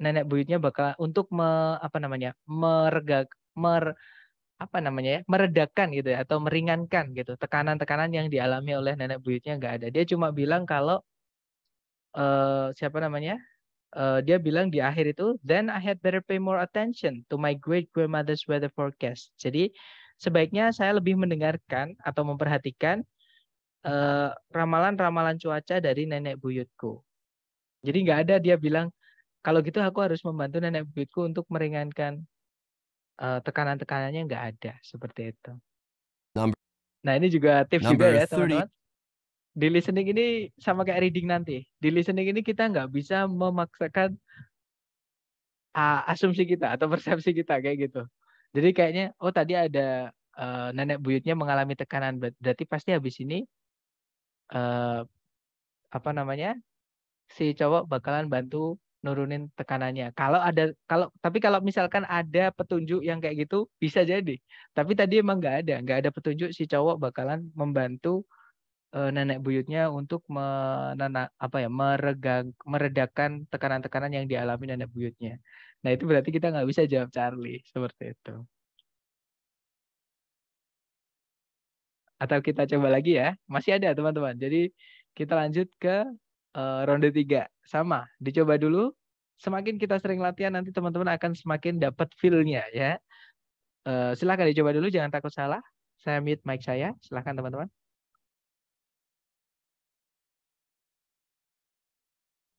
nenek buyutnya untuk meredakan gitu ya, atau meringankan gitu tekanan-tekanan yang dialami oleh nenek buyutnya. Nggak ada. Dia cuma bilang kalau dia bilang di akhir itu, then I had better pay more attention to my great grandmother's weather forecast. Jadi sebaiknya saya lebih mendengarkan atau memperhatikan ramalan-ramalan cuaca dari nenek buyutku. Jadi nggak ada dia bilang kalau gitu aku harus membantu nenek buyutku untuk meringankan tekanan-tekanannya. Nggak ada seperti itu. Nah, ini juga tips juga ya teman-teman. Di listening ini sama kayak reading nanti. Di listening ini kita nggak bisa memaksakan asumsi kita atau persepsi kita kayak gitu. Jadi kayaknya tadi ada nenek buyutnya mengalami tekanan, berarti pasti habis ini si cowok bakalan bantu nurunin tekanannya. Tapi kalau misalkan ada petunjuk yang kayak gitu bisa jadi. Tapi tadi emang nggak ada petunjuk si cowok bakalan membantu nenek buyutnya untuk meredakan tekanan-tekanan yang dialami nenek buyutnya. Nah, itu berarti kita nggak bisa jawab Charlie seperti itu. Atau kita coba lagi ya, masih ada teman-teman. Jadi kita lanjut ke ronde 3. Sama, dicoba dulu. Semakin kita sering latihan, nanti teman-teman akan semakin dapat feel-nya ya. Silahkan dicoba dulu, jangan takut salah. Saya mute mic saya, silahkan teman-teman.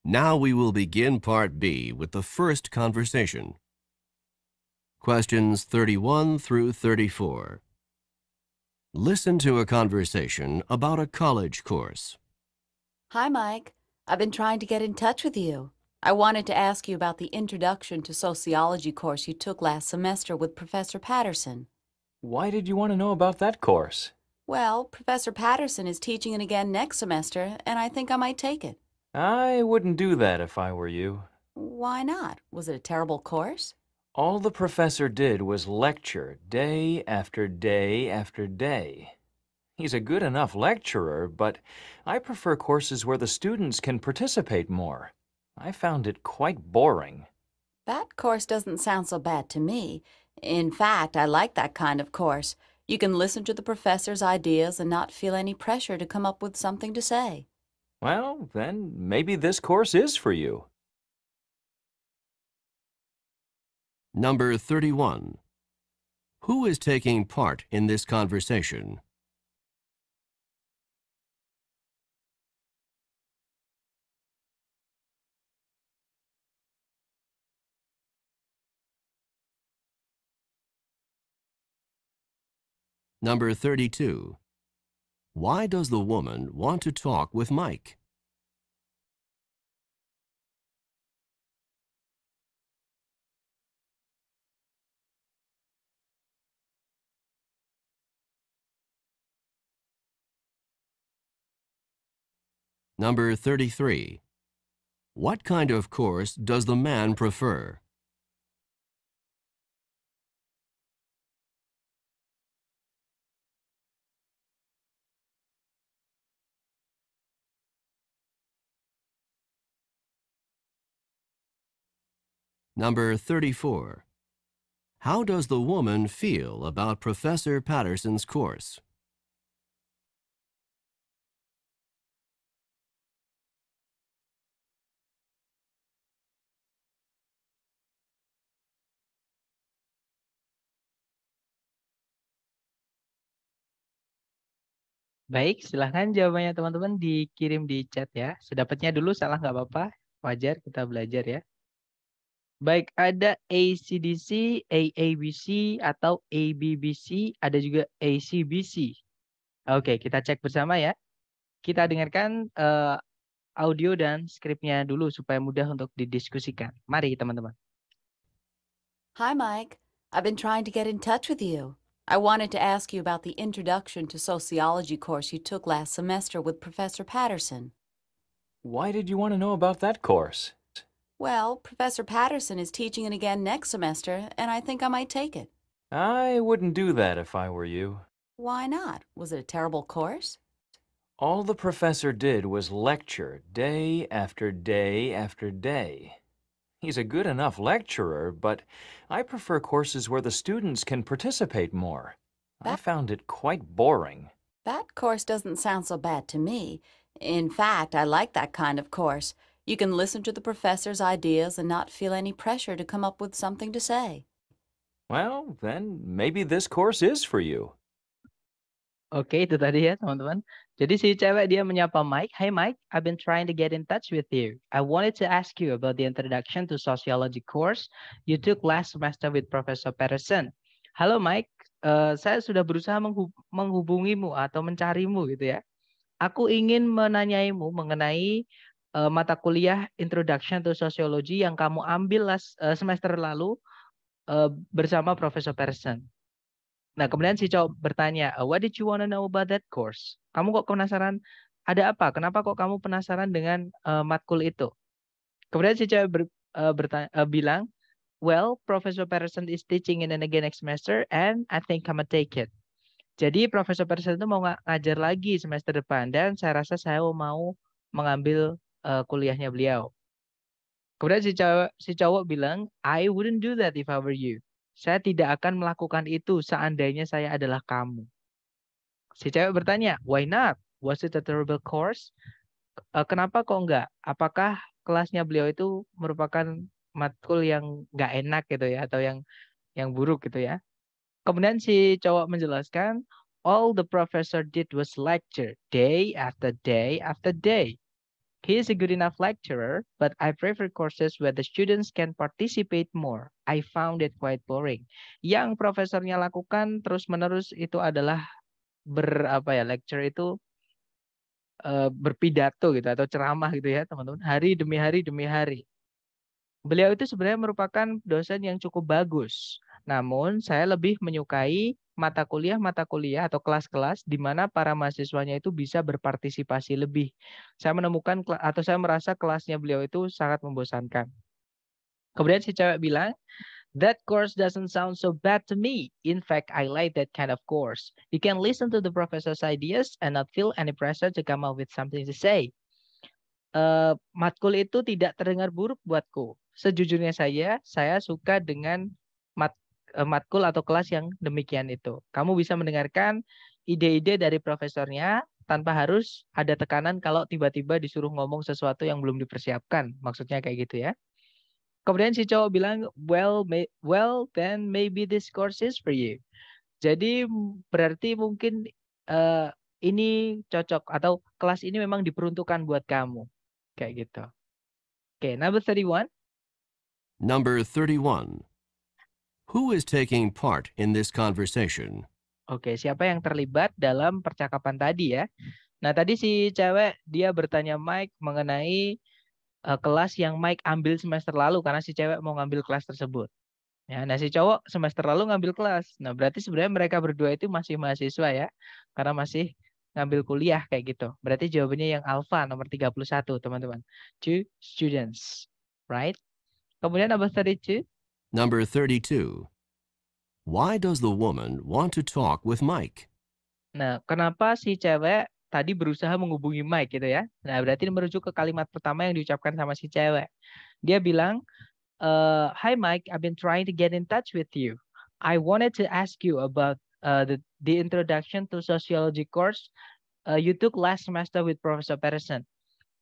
Now we will begin part B with the first conversation. Questions 31 through 34. Listen to a conversation about a college course. Hi, Mike. I've been trying to get in touch with you. I wanted to ask you about the Introduction to Sociology course you took last semester with Professor Patterson. Why did you want to know about that course? Well, Professor Patterson is teaching it again next semester, and I think I might take it. I wouldn't do that if I were you. Why not? Was it a terrible course? All the professor did was lecture day after day after day. He's a good enough lecturer, but I prefer courses where the students can participate more. I found it quite boring. That course doesn't sound so bad to me. In fact, I like that kind of course. You can listen to the professor's ideas and not feel any pressure to come up with something to say. Well, then maybe this course is for you. Number 31. Who is taking part in this conversation? Number 32. Why does the woman want to talk with Mike? Number 33. What kind of course does the man prefer? Number 34. How does the woman feel about Professor Patterson's course? Baik, silahkan jawabannya teman-teman dikirim di chat ya. Sedapatnya dulu, salah nggak apa-apa. Wajar, kita belajar ya. Baik, ada ACDC, AABC, atau ABBC, ada juga ACBC. Oke, kita cek bersama ya. Kita dengarkan audio dan skripnya dulu supaya mudah untuk didiskusikan. Mari teman-teman. Hi, Mike. I've been trying to get in touch with you. I wanted to ask you about the Introduction to Sociology course you took last semester with Professor Patterson. Why did you want to know about that course? Well, Professor Patterson is teaching it again next semester, and I think I might take it. I wouldn't do that if I were you. Why not? Was it a terrible course? All the professor did was lecture day after day after day. He's a good enough lecturer, but I prefer courses where the students can participate more. I found it quite boring. That course doesn't sound so bad to me. In fact, I like that kind of course. You can listen to the professor's ideas and not feel any pressure to come up with something to say. Well, then maybe this course is for you. Oke, itu tadi ya teman-teman. Jadi si cewek dia menyapa Mike. Hey Mike, I've been trying to get in touch with you. I wanted to ask you about the Introduction to Sociology course you took last semester with Professor Patterson. Halo Mike, saya sudah berusaha menghubungimu atau mencarimu gitu ya. Aku ingin menanyaimu mengenai mata kuliah Introduction to Sociology yang kamu ambil semester lalu bersama Professor Patterson. Nah, kemudian si cowok bertanya, what did you want to know about that course? Kamu kok penasaran, ada apa? Kenapa kok kamu penasaran dengan matkul itu? Kemudian si cewek bilang, well, Professor Patterson is teaching in again next semester and I think I'm gonna take it. Jadi Profesor Patterson itu mau ngajar lagi semester depan dan saya rasa saya mau mengambil kuliahnya beliau. Kemudian si cowok bilang, I wouldn't do that if I were you. Saya tidak akan melakukan itu seandainya saya adalah kamu. Si cewek bertanya, why not? Was it a terrible course? Kenapa kok enggak? Apakah kelasnya beliau itu merupakan matkul yang enggak enak gitu ya, atau yang buruk gitu ya? Kemudian si cowok menjelaskan, all the professor did was lecture day after day after day. He is a good enough lecturer, but I prefer courses where the students can participate more. I found it quite boring. Yang profesornya lakukan terus-menerus itu adalah lecture itu berpidato gitu atau ceramah gitu ya, teman-teman. Hari demi hari demi hari. Beliau itu sebenarnya merupakan dosen yang cukup bagus. Namun saya lebih menyukai mata kuliah atau kelas-kelas di mana para mahasiswanya itu bisa berpartisipasi lebih. Saya menemukan atau saya merasa kelasnya beliau itu sangat membosankan. Kemudian si cewek bilang, that course doesn't sound so bad to me. In fact, I like that kind of course. You can listen to the professor's ideas and not feel any pressure to come up with something to say. Matkul itu tidak terdengar buruk buatku. sejujurnya saya suka dengan matkul atau kelas yang demikian itu. Kamu bisa mendengarkan ide-ide dari profesornya tanpa harus ada tekanan kalau tiba-tiba disuruh ngomong sesuatu yang belum dipersiapkan. Maksudnya kayak gitu ya. Kemudian si cowok bilang, well, then maybe this course is for you. Jadi berarti mungkin ini cocok atau kelas ini memang diperuntukkan buat kamu. Kayak gitu. Oke, number 31. Number 31. Who is taking part in this conversation? Oke, siapa yang terlibat dalam percakapan tadi ya? Nah, tadi si cewek dia bertanya Mike mengenai kelas yang Mike ambil semester lalu karena si cewek mau ngambil kelas tersebut. Ya, nah si cowok semester lalu ngambil kelas. Nah, berarti sebenarnya mereka berdua itu masih mahasiswa ya. Karena masih ngambil kuliah kayak gitu. Berarti jawabannya yang alpha nomor 31, teman-teman. Two students, right? Kemudian number 32. Number 32. Why does the woman want to talk with Mike? Nah, kenapa si cewek tadi berusaha menghubungi Mike gitu ya? Nah, berarti merujuk ke kalimat pertama yang diucapkan sama si cewek. Dia bilang, "Hi Mike, I've been trying to get in touch with you. I wanted to ask you about the introduction to sociology course you took last semester with Professor Patterson."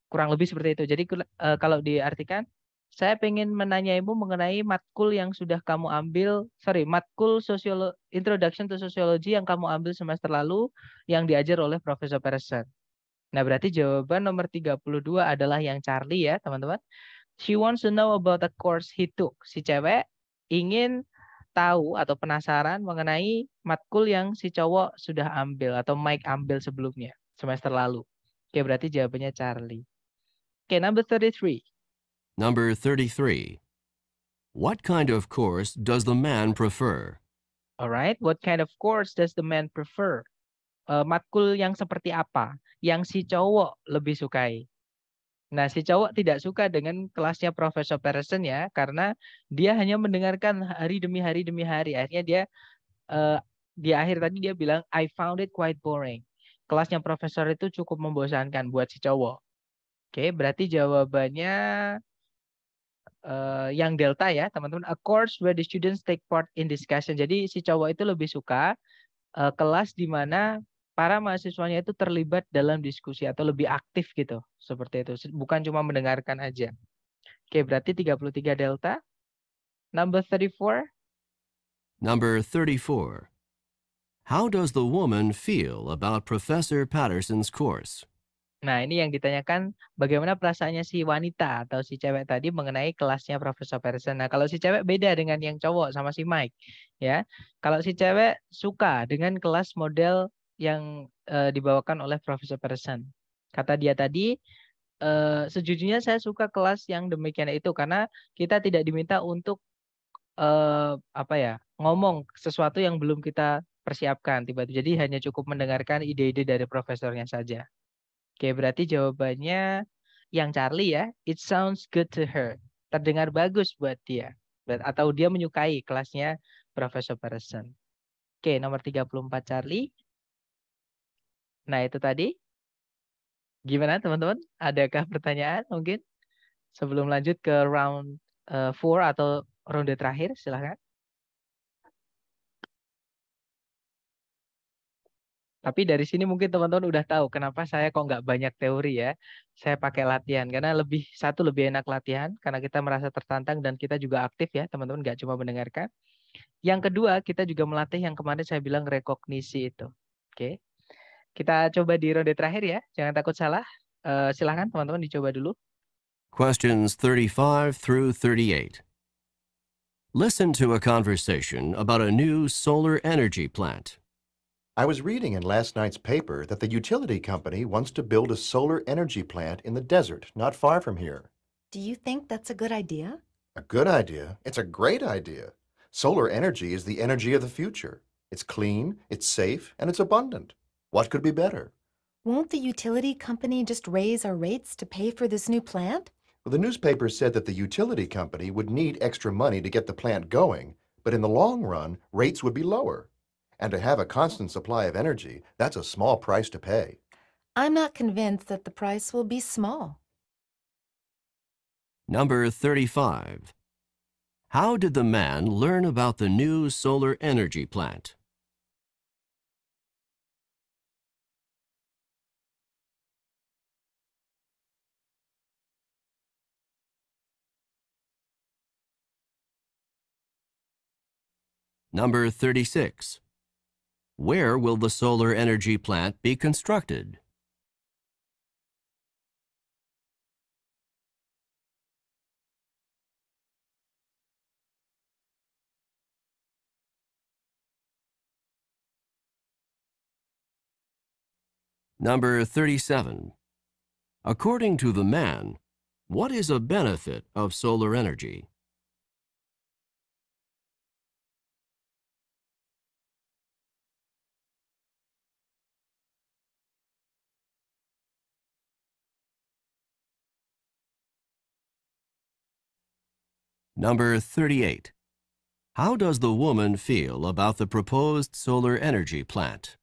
Kurang lebih seperti itu. Jadi kalau diartikan, saya pengen menanyaimu mengenai matkul yang sudah kamu ambil, matkul Introduction to Sociology yang kamu ambil semester lalu yang diajar oleh Profesor Patterson. Nah, berarti jawaban nomor 32 adalah yang Charlie ya, teman-teman. She wants to know about the course he took. Si cewek ingin tahu atau penasaran mengenai matkul yang si cowok sudah ambil atau Mike ambil sebelumnya, semester lalu. Oke, berarti jawabannya Charlie. Oke, number 33. Number 33. What kind of course does the man prefer? Alright, what kind of course does the man prefer? Matkul yang seperti apa yang si cowok lebih sukai? Nah, si cowok tidak suka dengan kelasnya Profesor Patterson ya, karena dia hanya mendengarkan hari demi hari demi hari. Akhirnya dia di akhir tadi dia bilang, I found it quite boring. Kelasnya profesor itu cukup membosankan buat si cowok. Oke, berarti jawabannya yang delta ya, teman-teman. A course where the students take part in discussion. Jadi si cowok itu lebih suka kelas di mana para mahasiswanya itu terlibat dalam diskusi atau lebih aktif gitu. Seperti itu. Bukan cuma mendengarkan aja. Oke, berarti 33 delta. Number 34. Number 34. How does the woman feel about Professor Patterson's course? Nah, ini yang ditanyakan bagaimana perasaannya si wanita atau si cewek tadi mengenai kelasnya Profesor Patterson. Nah, kalau si cewek beda dengan yang cowok sama si Mike, ya. Kalau si cewek suka dengan kelas model yang dibawakan oleh Profesor Patterson. Kata dia tadi, sejujurnya saya suka kelas yang demikian itu karena kita tidak diminta untuk ngomong sesuatu yang belum kita persiapkan tiba-tiba. Jadi hanya cukup mendengarkan ide-ide dari profesornya saja. Oke, berarti jawabannya yang Charlie ya. It sounds good to her. Terdengar bagus buat dia. Atau dia menyukai kelasnya Profesor Patterson. Oke, nomor 34 Charlie. Nah, itu tadi. Gimana teman-teman? Adakah pertanyaan mungkin? Sebelum lanjut ke round 4 atau ronde terakhir, silahkan. Tapi dari sini mungkin teman-teman udah tahu kenapa saya kok nggak banyak teori ya. Saya pakai latihan karena lebih enak latihan karena kita merasa tertantang dan kita juga aktif ya teman-teman, nggak cuma mendengarkan. Yang kedua kita juga melatih yang kemarin saya bilang rekognisi itu. Oke, kita coba di ronde terakhir ya. Jangan takut salah. Silahkan teman-teman dicoba dulu. Questions 35 through 38. Listen to a conversation about a new solar energy plant. I was reading in last night's paper that the utility company wants to build a solar energy plant in the desert not far from here. Do you think that's a good idea? A good idea? It's a great idea. Solar energy is the energy of the future. It's clean, it's safe, and it's abundant. What could be better? Won't the utility company just raise our rates to pay for this new plant? Well, the newspaper said that the utility company would need extra money to get the plant going, but in the long run, rates would be lower. And to have a constant supply of energy, that's a small price to pay. I'm not convinced that the price will be small. Number 35. How did the man learn about the new solar energy plant? Number 36. Where will the solar energy plant be constructed? Number 37. According to the man, what is a benefit of solar energy? Number 38. How does the woman feel about the proposed solar energy plant?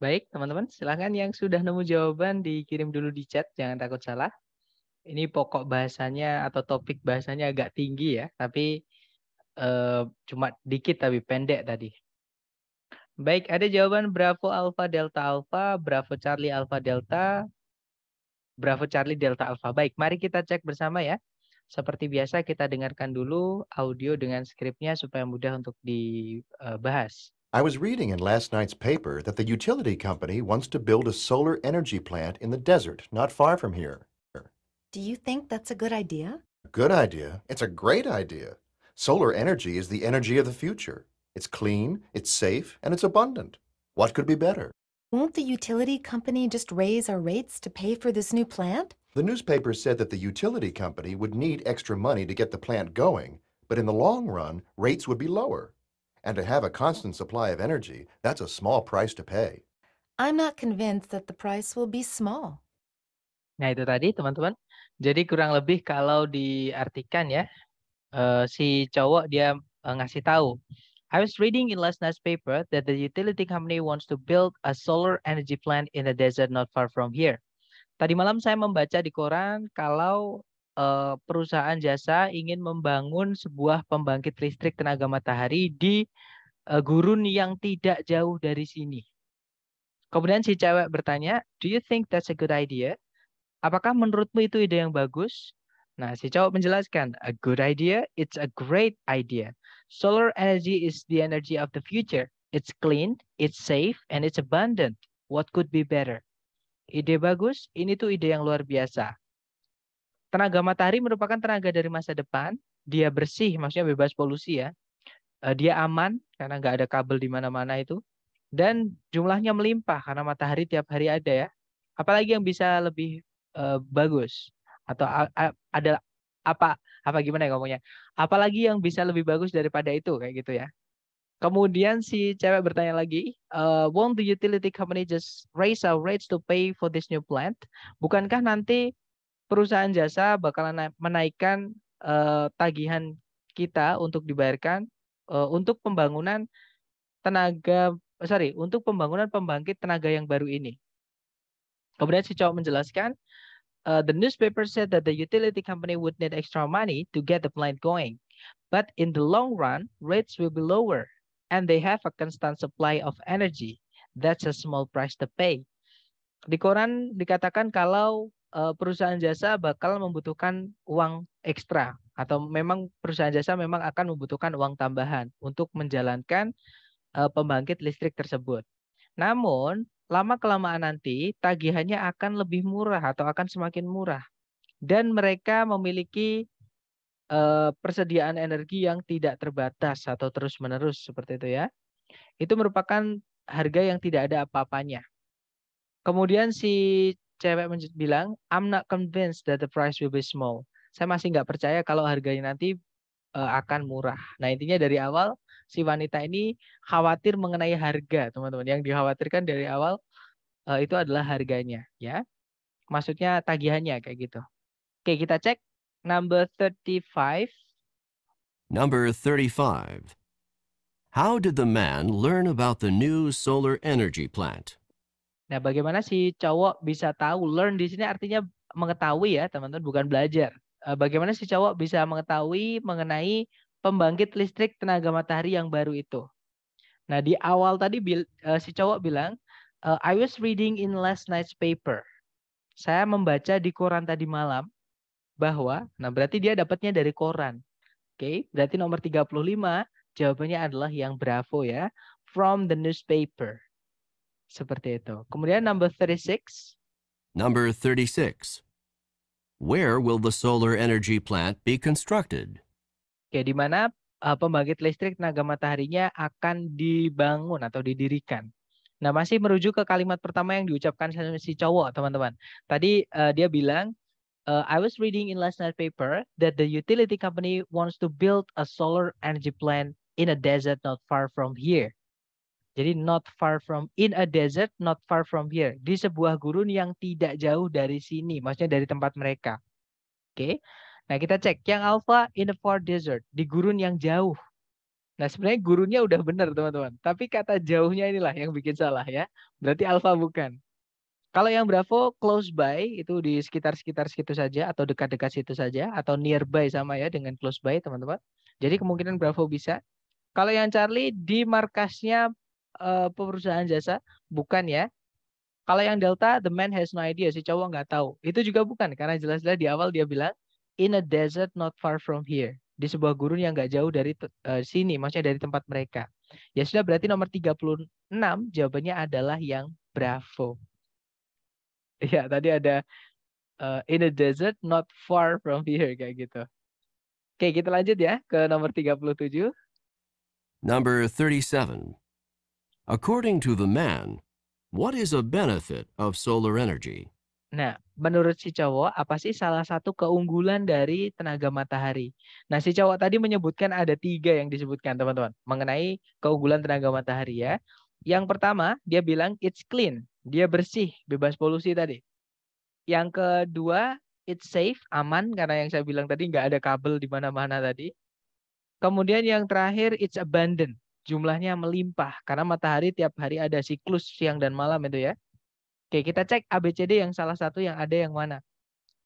Baik, teman-teman, silahkan yang sudah nemu jawaban dikirim dulu di chat, jangan takut salah. Ini pokok bahasanya atau topik bahasanya agak tinggi ya, tapi cuma dikit tapi pendek tadi. Baik, ada jawaban Bravo Alpha Delta Alpha, Bravo Charlie Alpha Delta, Bravo Charlie Delta Alpha. Baik, mari kita cek bersama ya. Seperti biasa kita dengarkan dulu audio dengan skripnya supaya mudah untuk dibahas. I was reading in last night's paper that the utility company wants to build a solar energy plant in the desert not far from here. Do you think that's a good idea? Good idea. It's a great idea. Solar energy is the energy of the future. It's clean, it's safe, and it's abundant. What could be better? Won't the utility company just raise our rates to pay for this new plant? The newspaper said that the utility company would need extra money to get the plant going, but in the long run, rates would be lower. And to have a constant supply of energy, that's a small price to pay. I'm not convinced that the price will be small. Nah, itu tadi teman-teman. Jadi kurang lebih kalau diartikan ya, si cowok dia ngasih tahu. I was reading in last night's paper that the utility company wants to build a solar energy plant in the desert not far from here. Tadi malam saya membaca di koran kalau perusahaan jasa ingin membangun sebuah pembangkit listrik tenaga matahari di gurun yang tidak jauh dari sini. Kemudian si cewek bertanya, do you think that's a good idea? Apakah menurutmu itu ide yang bagus? Nah, si cowok menjelaskan, a good idea, it's a great idea. Solar energy is the energy of the future. It's clean, it's safe, and it's abundant. What could be better? Ide bagus, ini tuh ide yang luar biasa. Tenaga matahari merupakan tenaga dari masa depan. Dia bersih, maksudnya bebas polusi ya. Dia aman, karena nggak ada kabel di mana-mana itu. Dan jumlahnya melimpah, karena matahari tiap hari ada ya. Apalagi yang bisa lebih bagus? Atau ada apa gimana ya ngomongnya? Apalagi yang bisa lebih bagus daripada itu, kayak gitu ya. Kemudian si cewek bertanya lagi, won't the utility company just raise our rates to pay for this new plant? Bukankah nanti perusahaan jasa bakalan menaikkan tagihan kita untuk dibayarkan untuk pembangunan untuk pembangunan pembangkit tenaga yang baru ini. Kemudian si cowok menjelaskan, the newspaper said that the utility company would need extra money to get the plant going. But in the long run, rates will be lower and they have a constant supply of energy. That's a small price to pay. Di koran dikatakan kalau perusahaan jasa bakal membutuhkan uang ekstra atau memang perusahaan jasa memang akan membutuhkan uang tambahan untuk menjalankan pembangkit listrik tersebut. Namun, lama-kelamaan nanti tagihannya akan lebih murah atau akan semakin murah. Dan mereka memiliki persediaan energi yang tidak terbatas atau terus-menerus seperti itu ya. Itu merupakan harga yang tidak ada apa-apanya. Kemudian si cewek bilang, I'm not convinced that the price will be small. Saya masih nggak percaya kalau harganya nanti akan murah. Nah, intinya dari awal si wanita ini khawatir mengenai harga, teman-teman. Yang dikhawatirkan dari awal itu adalah harganya, ya. Maksudnya tagihannya kayak gitu. Oke, kita cek Number 35. Number 35. How did the man learn about the new solar energy plant? Nah, bagaimana si cowok bisa tahu? Learn di sini artinya mengetahui ya, teman-teman, bukan belajar. Bagaimana si cowok bisa mengetahui mengenai pembangkit listrik tenaga matahari yang baru itu? Nah, di awal tadi si cowok bilang, I was reading in last night's paper. Saya membaca di koran tadi malam bahwa, nah berarti dia dapatnya dari koran. Oke, berarti nomor 35 jawabannya adalah yang bravo ya. From the newspaper. Seperti itu. Kemudian number 36. Number 36. Where will the solar energy plant be constructed? Oke, di mana pembangkit listrik tenaga mataharinya akan dibangun atau didirikan. Nah, masih merujuk ke kalimat pertama yang diucapkan si cowok, teman-teman. Tadi dia bilang, I was reading in last night's paper that the utility company wants to build a solar energy plant in a desert not far from here. Jadi not far from, in a desert not far from here. Di sebuah gurun yang tidak jauh dari sini. Maksudnya dari tempat mereka. Oke. Nah, kita cek. Yang alpha in a far desert. Di gurun yang jauh. Nah, sebenarnya gurunnya udah benar, teman-teman. Tapi kata jauhnya inilah yang bikin salah ya. Berarti alpha bukan. Kalau yang bravo, close by. Itu di sekitar-sekitar situ saja. Atau dekat-dekat situ saja. Atau nearby sama ya dengan close by, teman-teman. Jadi kemungkinan bravo bisa. Kalau yang Charlie, di markasnya perusahaan jasa. Bukan ya. Kalau yang Delta, the man has no idea. Si cowok nggak tahu. Itu juga bukan. Karena jelas-jelas di awal dia bilang, in a desert not far from here. Di sebuah gurun yang nggak jauh dari sini. Maksudnya dari tempat mereka. Ya sudah, berarti nomor 36 jawabannya adalah yang bravo. Ya, tadi ada in a desert not far from here. Kayak gitu. Oke, kita lanjut ya ke nomor 37. Number 37. According to the man, what is a benefit of solar energy? Nah, menurut si cowok, apa sih salah satu keunggulan dari tenaga matahari? Nah, si cowok tadi menyebutkan ada 3 yang disebutkan, teman-teman, mengenai keunggulan tenaga matahari ya. Yang pertama, dia bilang it's clean. Dia bersih, bebas polusi tadi. Yang kedua, it's safe, aman, karena yang saya bilang tadi nggak ada kabel di mana-mana tadi. Kemudian yang terakhir, it's abundant. Jumlahnya melimpah, karena matahari tiap hari ada siklus siang dan malam itu ya. Oke, kita cek ABCD yang salah satu yang ada yang mana.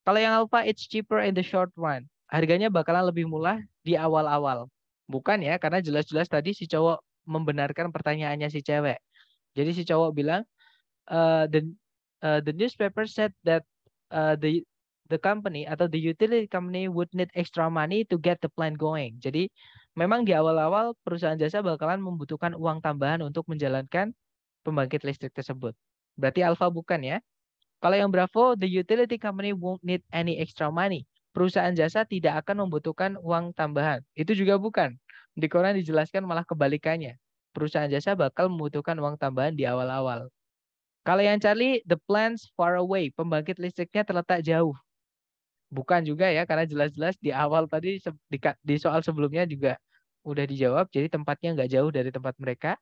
Kalau yang alpha, it's cheaper in the short run. Harganya bakalan lebih murah di awal-awal. Bukan ya, karena jelas-jelas tadi si cowok membenarkan pertanyaannya si cewek. Jadi si cowok bilang, the newspaper said that the company atau the utility company would need extra money to get the plant going. Jadi memang di awal-awal perusahaan jasa bakalan membutuhkan uang tambahan untuk menjalankan pembangkit listrik tersebut. Berarti alpha bukan ya. Kalau yang bravo, the utility company won't need any extra money. Perusahaan jasa tidak akan membutuhkan uang tambahan. Itu juga bukan. Di koran dijelaskan malah kebalikannya. Perusahaan jasa bakal membutuhkan uang tambahan di awal-awal. Kalau yang Charlie, the plant's far away. Pembangkit listriknya terletak jauh. Bukan juga ya, karena jelas-jelas di awal tadi di soal sebelumnya juga udah dijawab. Jadi tempatnya nggak jauh dari tempat mereka.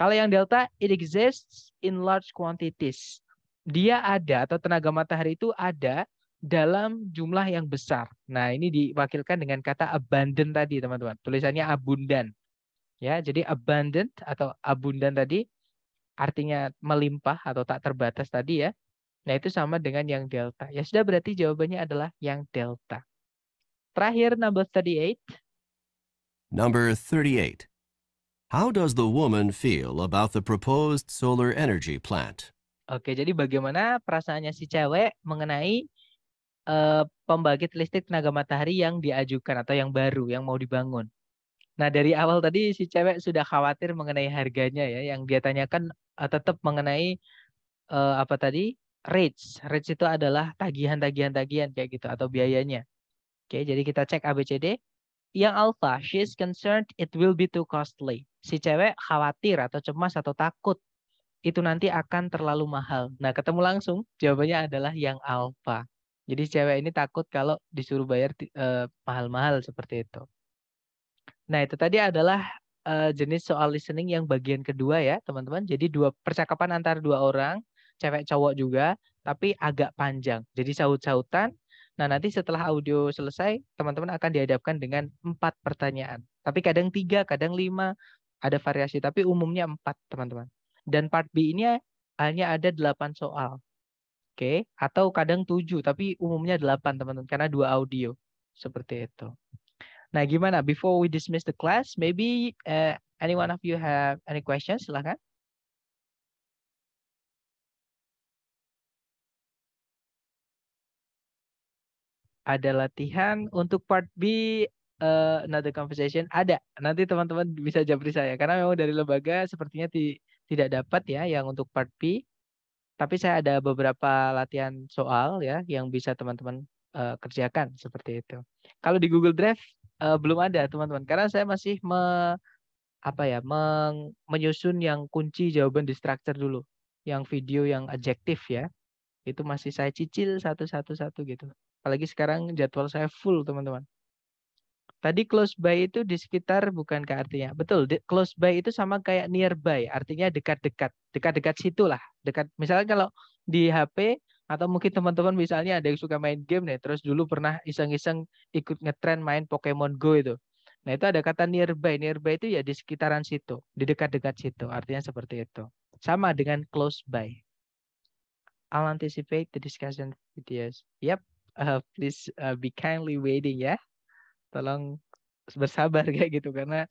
Kalau yang Delta, it exists in large quantities. Dia ada atau tenaga matahari itu ada dalam jumlah yang besar. Nah, ini diwakilkan dengan kata abundant tadi, teman-teman. Tulisannya abundan. Ya, jadi abundant atau abundan tadi artinya melimpah atau tak terbatas tadi ya. Nah, itu sama dengan yang Delta. Ya sudah, berarti jawabannya adalah yang Delta. Terakhir, number 38. Number 38. How does the woman feel about the proposed solar energy plant? Oke, jadi bagaimana perasaannya si cewek mengenai pembangkit listrik tenaga matahari yang diajukan atau yang baru, yang mau dibangun. Nah, dari awal tadi si cewek sudah khawatir mengenai harganya ya, yang dia tanyakan tetap mengenai apa tadi? Rates. Rates itu adalah tagihan kayak gitu atau biayanya. Oke, jadi kita cek ABCD. Yang alpha, she is concerned it will be too costly. Si cewek khawatir atau cemas atau takut itu nanti akan terlalu mahal. Nah, ketemu langsung jawabannya adalah yang alpha. Jadi cewek ini takut kalau disuruh bayar mahal-mahal seperti itu. Nah, itu tadi adalah jenis soal listening yang bagian kedua ya, teman-teman. Jadi percakapan antara 2 orang, cewek cowok juga, tapi agak panjang. Jadi saut-sautan, Nah, nanti setelah audio selesai, teman-teman akan dihadapkan dengan 4 pertanyaan. Tapi kadang 3, kadang 5, ada variasi. Tapi umumnya 4, teman-teman. Dan part B ini hanya ada 8 soal. Oke, atau kadang 7, tapi umumnya 8, teman-teman. Karena 2 audio. Seperti itu. Nah, gimana? Before we dismiss the class, maybe any one of you have any questions? Silahkan. Ada latihan untuk part B, another conversation. Ada. Nanti teman-teman bisa japri saya. Karena memang dari lembaga sepertinya tidak dapat ya yang untuk part B. Tapi saya ada beberapa latihan soal ya yang bisa teman-teman kerjakan seperti itu. Kalau di Google Drive belum ada teman-teman. Karena saya masih menyusun yang kunci jawaban di structure dulu. Yang video yang adjektif ya. Itu masih saya cicil satu-satu gitu. Apalagi sekarang jadwal saya full, teman-teman. Tadi close by itu di sekitar, bukan ke artinya. Betul, close by itu sama kayak nearby, artinya dekat-dekat. Dekat-dekat situ lah. Dekat. Misalnya kalau di HP, atau mungkin teman-teman misalnya ada yang suka main game nih, terus dulu pernah iseng-iseng ikut ngetren main Pokemon Go itu. Nah, itu ada kata nearby. Nearby itu ya di sekitaran situ, di dekat-dekat situ. Artinya seperti itu. Sama dengan close by. I'll anticipate the discussion videos. Yep, please be kindly waiting ya. Tolong bersabar kayak gitu karena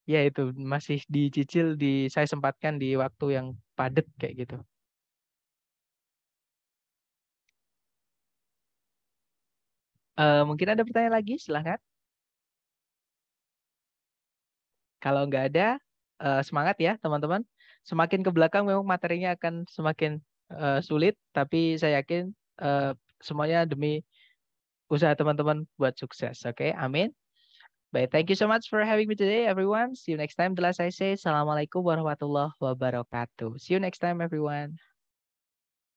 ya itu masih dicicil saya sempatkan di waktu yang padat kayak gitu. Mungkin ada pertanyaan lagi, silahkan. Kalau nggak ada, semangat ya teman-teman. Semakin ke belakang memang materinya akan semakin sulit, tapi saya yakin semuanya demi usaha teman-teman buat sukses. Oke, amin. Baik, thank you so much for having me today, everyone. See you next time. The last I say, Assalamualaikum warahmatullahi wabarakatuh. See you next time, everyone.